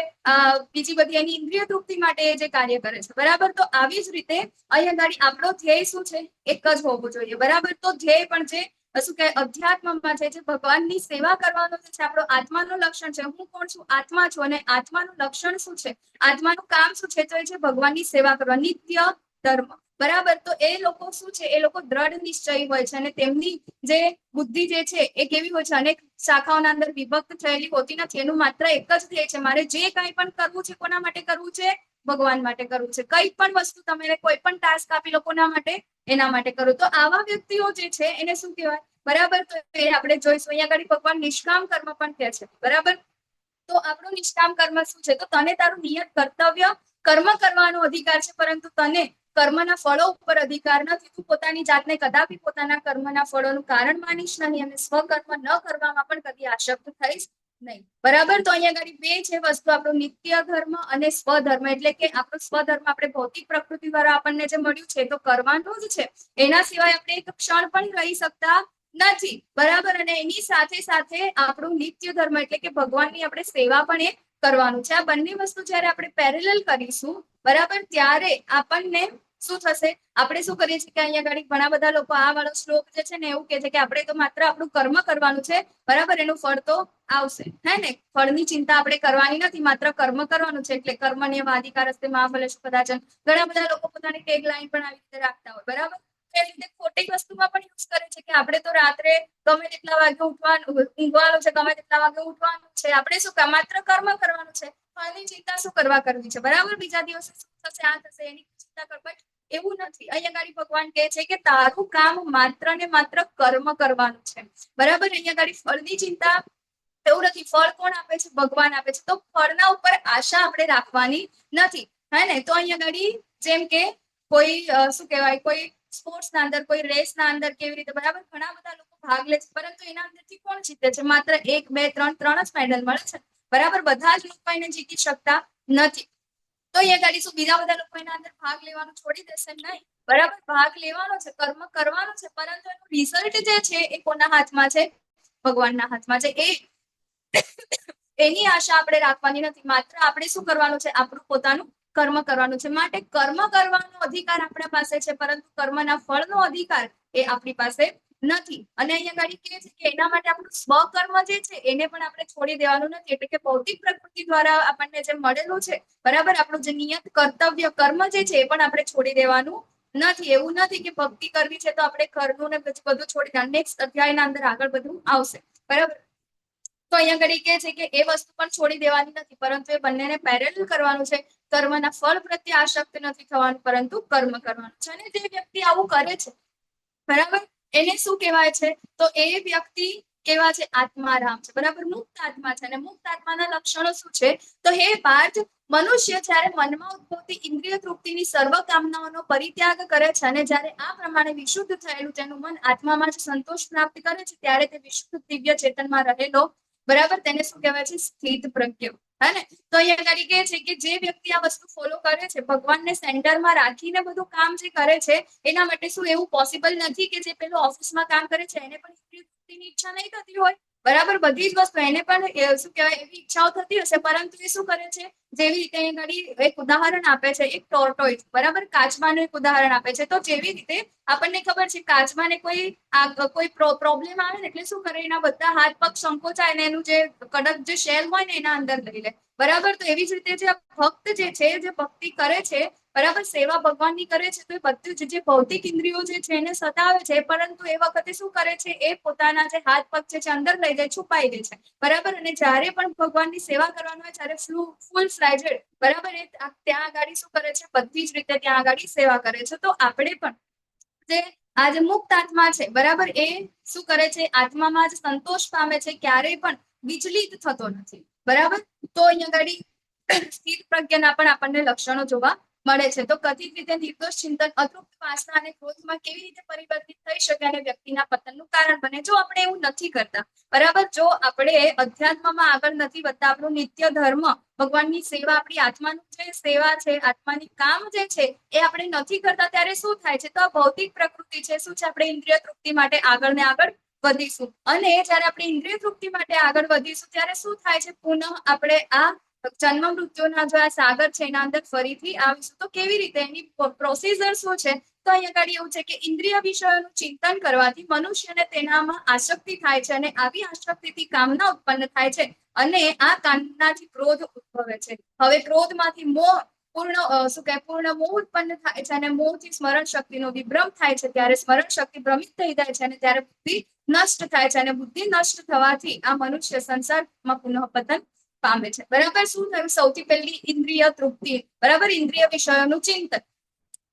બીજી બધી એની ઇન્દ્રિય તૃપ્તિ માટે જે કાર્ય કરે છે, બરાબર. તો આવી જ રીતે અહીંયા ગાડી આપણો ધ્યેય શું છે એક જ હોવો જોઈએ, બરાબર. તો ધ્યેય પણ જે શું કહેવાય અધ્યાત્મમાં છે, જે ભગવાનની સેવા કરવાનો જે છે આપણો આત્માનું લક્ષણ છે. હું કોણ છું? આત્મા છું. અને આત્માનું લક્ષણ શું છે, આત્માનું કામ શું છે? તો એ છે ભગવાનની સેવા કરવા, નિત્ય ધર્મ, બરાબર. તો એ લોકો શું છે, એ લોકો દ્રઢ નિશ્ચયી હોય છે અને તેમની જે બુદ્ધિ જે છે એ કેવી હોય છે, અનેક શાખાઓના અંદર વિભક્ત થયેલી હોતી નથી. એનું માત્ર એક જ ધ્યેય છે, મારે જે કંઈ પણ કરવું છે કોના માટે કરવું છે? ભગવાન માટે કરવું છે. કઈ પણ વસ્તુ તમે કોઈ પણ ટાસ્ક આપી લો કોના માટે? એના માટે કરો. તો આવા વ્યક્તિઓ જે છે એને શું કહેવાય, બરાબર. તો એ આપણે જોઈશું અહીંયા આગળ ભગવાન નિષ્કામ કર્મ પણ કહે છે, બરાબર. તો આપણું નિષ્કામ કર્મ શું છે? તો તને તારું નિયત કર્તવ્ય કર્મ કરવાનો અધિકાર છે, પરંતુ તને કર્મના ફળો ઉપર અધિકાર નથી. તું પોતાની જાતને કદાપી પોતાના કર્મના ફળોનું કારણ માનીશ નહીં અને સ્વકર્મ ન કરવામાં પણ કદી આસક્ત થઈશ નહીં, બરાબર. તો અહીંયા આગળ બે છે વસ્તુ, આપણું નિત્ય ધર્મ અને સ્વધર્મ. એટલે કે આપણું સ્વધર્મ આપણે ભૌતિક પ્રકૃતિ દ્વારા આપણને જે મળ્યું છે તો કરવાનું જ છે, એના સિવાય આપણે એક ક્ષણ પણ રહી શકતા નથી, બરાબર. અને એની સાથે સાથે આપણું નિત્ય ધર્મ એટલે કે ભગવાનની આપણે સેવા પણ એ કરવાનું છે. આ બંને વસ્તુ જયારે આપણે પેરેલલ કરીશું, બરાબર, ત્યારે આપણને શું થશે? આપણે શું કરીએ છીએ કે અહીંયા આગળ ઘણા બધા લોકો આ વાળો શ્લોક જે છે ને એવું કહે છે કે આપણે તો માત્ર આપણું કર્મ કરવાનું છે, બરાબર, એનું ફળ તો આવશે, હે ને? ફળની ચિંતા આપણે કરવાની નથી, માત્ર કર્મ કરવાનું છે. એટલે કર્મણ્ય વાધિકાર હસ્તે મા ફલેષુ કદાચન. ઘણા બધા લોકો પોતાની ટેગ લાઈન પણ આવી રીતે રાખતા હોય, બરાબર. એ રીતે ખોટી વસ્તુમાં પણ યુઝ કરે છે કે આપણે તો રાત્રે ગમે તેટલા વાગે ઊંઘવાનું છે, ગમે તેટલા વાગે ઉઠવાનું છે, આપણે શું માત્ર કર્મ કરવાનું છે, ફળની ચિંતા શું કરવા કરવી છે, બરાબર. બીજા દિવસે શું થશે, આ થશે, એની ચિંતા કરવા એવું નથી. અહીંયા ગાડી ભગવાન કહે છે કે તારું કામ માત્ર ને માત્ર કર્મ કરવાનું છે, બરાબર. અહીંયા ગાડી ફળની ચિંતા એવું નથી. ફળ કોણ આપે છે? ભગવાન આપે છે. તો ફળના ઉપર આશા આપણે રાખવાની નથી, હે ને? તો અહીંયા ગાડી જેમ કે કોઈ શું કહેવાય, કોઈ સ્પોર્ટ્સ ના અંદર, કોઈ રેસ ના અંદર કેવી રીતે, બરાબર, ઘણા બધા લોકો ભાગ લે છે, પરંતુ એના અંદરથી કોણ જીતે છે? માત્ર 1, 2, 3 3 જ મેડલ મળે છે, બરાબર. બધા જ લોકો એને જીતી શકતા નથી. તો અહીંયા ગાડી શું બીજા બધા લોકો એના અંદર ભાગ લેવાનું છોડી દેશે? નહીં, બરાબર. ભાગ લેવાનો છે, કર્મ કરવાનું છે, પરંતુ એનું રિઝલ્ટ જે છે એ કોના હાથમાં છે? ભગવાનના હાથમાં છે. એની આશા આપણે રાખવાની નથી. માત્ર આપણે શું કરવાનું છે? આપણું પોતાનું કર્મ કરવાનું છે. માટે કર્મ કરવાનો અધિકાર આપણા પાસે છે, પરંતુ કર્મના ફળનો અધિકાર એ આપણી પાસે નથી. અને અહીંયા ગાડી કહે છે કે એના માટે આપણું સ્વકર્મ જે છે એને પણ આપણે છોડી દેવાનું નથી. એટલે કે ભૌતિક પ્રકૃતિ દ્વારા આપણને જે મળેલું છે, બરાબર, આપણું જે નિયત કર્તવ્ય કર્મ જે છે એ પણ આપણે છોડી દેવાનું નથી. એવું નથી કે ભક્તિ કરવી છે તો આપણે ઘરનું ને બધું છોડી દેવાનું. નેક્સ્ટ અધ્યાયના અંદર આગળ બધું આવશે, બરાબર. તો અહીંયા ઘડી કહે છે કે એ વસ્તુ પણ છોડી દેવાની નથી, પરંતુ એ બંનેને પેરેલલ કરવાનું છે. કર્મના ફળ પ્રત્યે આસક્ત નથી થવાનું, પરંતુ કર્મ કરવાનું છે. અને જે વ્યક્તિ આવું કરે છે, બરાબર, એને શું કહેવાય છે? તો એ વ્યક્તિ કેવા છે? આત્મારામ છે, બરાબર, મુક્ત આત્મા છે. અને મુક્ત આત્માના લક્ષણો શું છે? તો હે પાર્થ, મનુષ્ય જ્યારે મનમાં ઉદ્ભવતી ઇન્દ્રિય તૃપ્તિની સર્વ કામનાઓનો પરિત્યાગ કરે છે અને જ્યારે આ પ્રમાણે વિશુદ્ધ થયેલું તેનું મન આત્મામાં જ સંતોષ પ્રાપ્ત કરે છે, ત્યારે તે વિશુદ્ધ દિવ્ય ચેતનમાં રહેલો, બરાબર, તેને શું કહેવાય છે? સ્થિત પ્રજ્ઞ, હે ને? તો અહીંયા આગળ કહે છે કે જે વ્યક્તિ આ વસ્તુ ફોલો કરે છે, ભગવાનને સેન્ટરમાં રાખીને બધું કામ જે કરે છે, એના માટે શું એવું પોસિબલ નથી કે જે પેલો ઓફિસમાં કામ કરે છે એને પણ ઇન્દ્રિય તૃપ્તિની ઈચ્છા નહીં થતી હોય, બરાબર. બધી જ વસ્તુ એને પણ શું કહેવાય એવી ઈચ્છાઓ થતી હશે, પરંતુ એ શું કરે છે? જેવી રીતે અહીંયા આગળ એક ઉદાહરણ આપે છે, એક ટોર્ટોઇઝ, બરાબર, કાચબાનું એક ઉદાહરણ આપે છે. તો જેવી રીતે આપણને ખબર છે કાચબાને કોઈ પ્રોબ્લેમ આવે ને એટલે શું કરે? એના બધા હાથ પગ સંકોચાય ને એનું જે કડક જે શેલ હોય ને એના અંદર લઈ લે, બરાબર. તો એવી જ રીતે જે ભક્ત જે છે, જે ભક્તિ કરે છે, બરાબર, સેવા ભગવાનની કરે છે, તો એ બધું જે ભૌતિક ઇન્દ્રિયો જે છે એને સતાવે છે, પરંતુ એ વખતે શું કરે છે? એ પોતાના જે હાથ પગ છે અંદર લઈ જાય, છુપાઈ દે છે, બરાબર. અને જ્યારે પણ ભગવાનની સેવા કરવાનું હોય ત્યારે ફૂલ ફ્લેજેડ, બરાબર, એ ત્યાં આગળ શું કરે છે? બધી જ રીતે ત્યાં આગળ સેવા કરે છે. તો આપણે પણ જે આ જે મુક્ત આત્મા છે, બરાબર, એ શું કરે છે? આત્મામાં જ સંતોષ પામે છે, ક્યારેય પણ વિચલિત થતો નથી, બરાબર. તો અહીંયા આગળ સ્થિત પ્રજ્ઞાના પણ આપણને લક્ષણો જોવા મળે છે. તો કથિત રીતે નિર્દોષ ચિંતન અતૃપ્ત વાસના અને ક્રોધમાં કેવી રીતે પરિવર્તિત થઈ શકે અને વ્યક્તિના પતનનું કારણ બને? જો આપણે એવું નથી કરતા, બરાબર, જો આપણે અધ્યાત્મમાં આગળ નથી વધતા, આપણું નિત્ય ધર્મ ભગવાનની સેવા, આપણી આત્માનું જે સેવા છે, આત્માની કામ જે છે એ આપણે નથી કરતા, ત્યારે શું થાય છે? તો આ ભૌતિક પ્રકૃતિ છે, શું છે? આપણે ઇન્દ્રિય તૃપ્તિ માટે આગળ ને આગળ વધીશું, અને જયારે આપણે ઇન્દ્રિય તૃપ્તિ માટે આગળ વધીશું ત્યારે શું થાય છે? પુનઃ આપણે આ જન્મ મૃત્યુના જો આ સાગર છે એના અંદર ફરીથી આવીશું. તો કેવી રીતે? એની પ્રોસીજર શું છે? તો અહીંયા આગળ એવું છે કે ઇન્દ્રિય વિષયોનું ચિંતન કરવાથી મનુષ્યને તેનામાં આસક્તિ થાય છે, અને આવી આસક્તિથી કામના ઉત્પન્ન થાય છે, અને આ કામનાથી ક્રોધ ઉદ્ભવે છે. હવે ક્રોધમાંથી મોહ પૂર્ણ મોહ ઉત્પન્ન થાય છે, અને મોહથી સ્મરણ શક્તિનો વિભ્રમ થાય છે. ત્યારે સ્મરણ શક્તિ ભ્રમિત થઈ જાય છે, અને ત્યારે બુદ્ધિ નષ્ટ થાય છે, અને બુદ્ધિ નષ્ટ થવાથી આ મનુષ્ય સંસારમાં પુનઃ પતન પામે છે. બરાબર. શું થયું? સૌથી પહેલી ઇન્દ્રિય તૃપ્તિ, બરાબર, ઇન્દ્રિય વિષયોનું ચિંતન.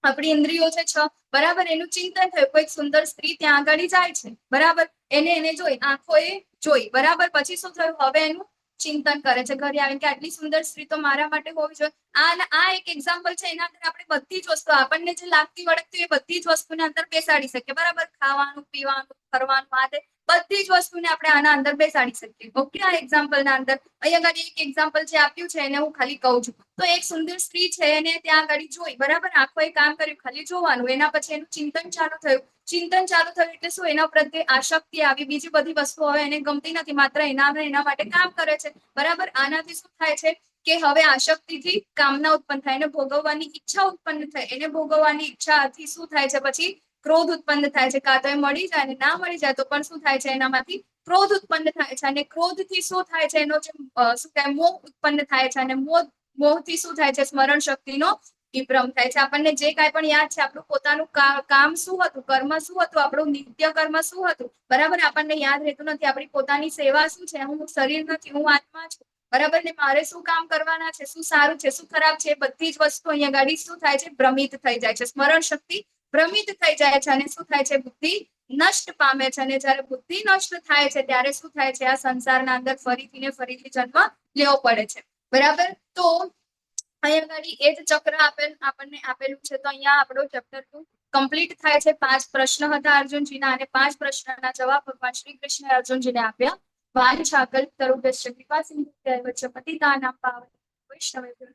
આપણી ઇન્દ્રિયો છે 6, બરાબર, એનું ચિંતન થયું. કોઈ સુંદર સ્ત્રી ત્યાં આગળ જાય છે, બરાબર, એને જોઈ, આંખોએ જોઈ, બરાબર, પછી શું થયું? હવે એનું ચિંતન કરે છે ઘરે આવીને કે આટલી સુંદર સ્ત્રી તો મારા માટે હોવી જોઈએ. આ એક એક્ઝામ્પલ છે. એના અંદર આપણે બધી જ વસ્તુ, આપણને જે લાગતી વળગતી એ બધી જ વસ્તુને અંદર બેસાડી શકીએ, બરાબર, ખાવાનું, પીવાનું, ફરવાનું, આ બધી જ વસ્તુને આપણે આના અંદર બેસાડી શકીએ. ઓકે, આ એક્ઝામ્પલ ના અંદર અહીંયા આગળ એક એક્ઝામ્પલ જે આપ્યું છે એને હું ખાલી કહું છું. તો એક સુંદર સ્ત્રી છે, એને ત્યાં આગળ જોઈ, બરાબર, આંખોએ કામ કર્યું, ખાલી જોવાનું. એના પછી એનું ચિંતન ચાલુ થયું. ચિંતન ચાલુ થયું એટલે શું? એના પ્રત્યે આસક્તિ આવી. બીજી બધી વસ્તુઓ હવે એને ગમતી નથી, માત્ર એના માટે કામ કરે છે, બરાબર. આનાથી શું થાય છે કે હવે આસક્તિથી કામના ઉત્પન્ન થાય, એને ભોગવવાની ઈચ્છા ઉત્પન્ન થાય. એને ભોગવવાની ઈચ્છાથી શું થાય છે? પછી ક્રોધ ઉત્પન્ન થાય છે. કાં તો એ મળી જાય, ના મળી જાય તો પણ શું થાય છે? એનામાંથી ક્રોધ ઉત્પન્ન થાય છે, અને ક્રોધથી શું થાય છે? એનો જે શું કહેવાય, મોહ ઉત્પન્ન થાય છે, અને મોહથી શું થાય છે? સ્મરણ શક્તિનો વિભ્રમ થાય છે. આપણને જે કાંઈ પણ યાદ છે, આપણું પોતાનું કામ શું હતું, કર્મ શું હતું, આપણું નિત્ય કર્મ શું હતું, બરાબર, આપણને યાદ રહેતું નથી. આપણી પોતાની સેવા શું છે? હું શરીર નથી, હું આત્મા છું, બરાબર, ને મારે શું કામ કરવાના છે, શું સારું છે, શું ખરાબ છે, બધી જ વસ્તુ અહીંયા ગાડી શું થાય છે? ભ્રમિત થઈ જાય છે. સ્મરણ શક્તિ ભ્રમિત થઈ જાય છે, અને શું થાય છે? બુદ્ધિ નષ્ટ પામે છે. અને જ્યારે બુદ્ધિ નષ્ટ થાય છે ત્યારે શું થાય છે? આ સંસારના અંદર ફરીથી ને ફરીથી જન્મ લેવો પડે છે, બરાબર. તો અહીંયા આગળ એ જ ચક્ર આપણને આપેલું છે. તો અહીંયા આપણો ચેપ્ટર 2 કમ્પ્લીટ થાય છે. 5 પ્રશ્ન હતા અર્જુનજીના, અને 5 પ્રશ્નના જવાબ ભગવાન શ્રી કૃષ્ણ અર્જુનજીને આપ્યા. વાંછા કલ્પતરુભ્યશ્ચ કૃપા સિંધુભ્યઃ એવ ચ પતિતાનાં પાવનેભ્યો વૈષ્ણવેભ્યો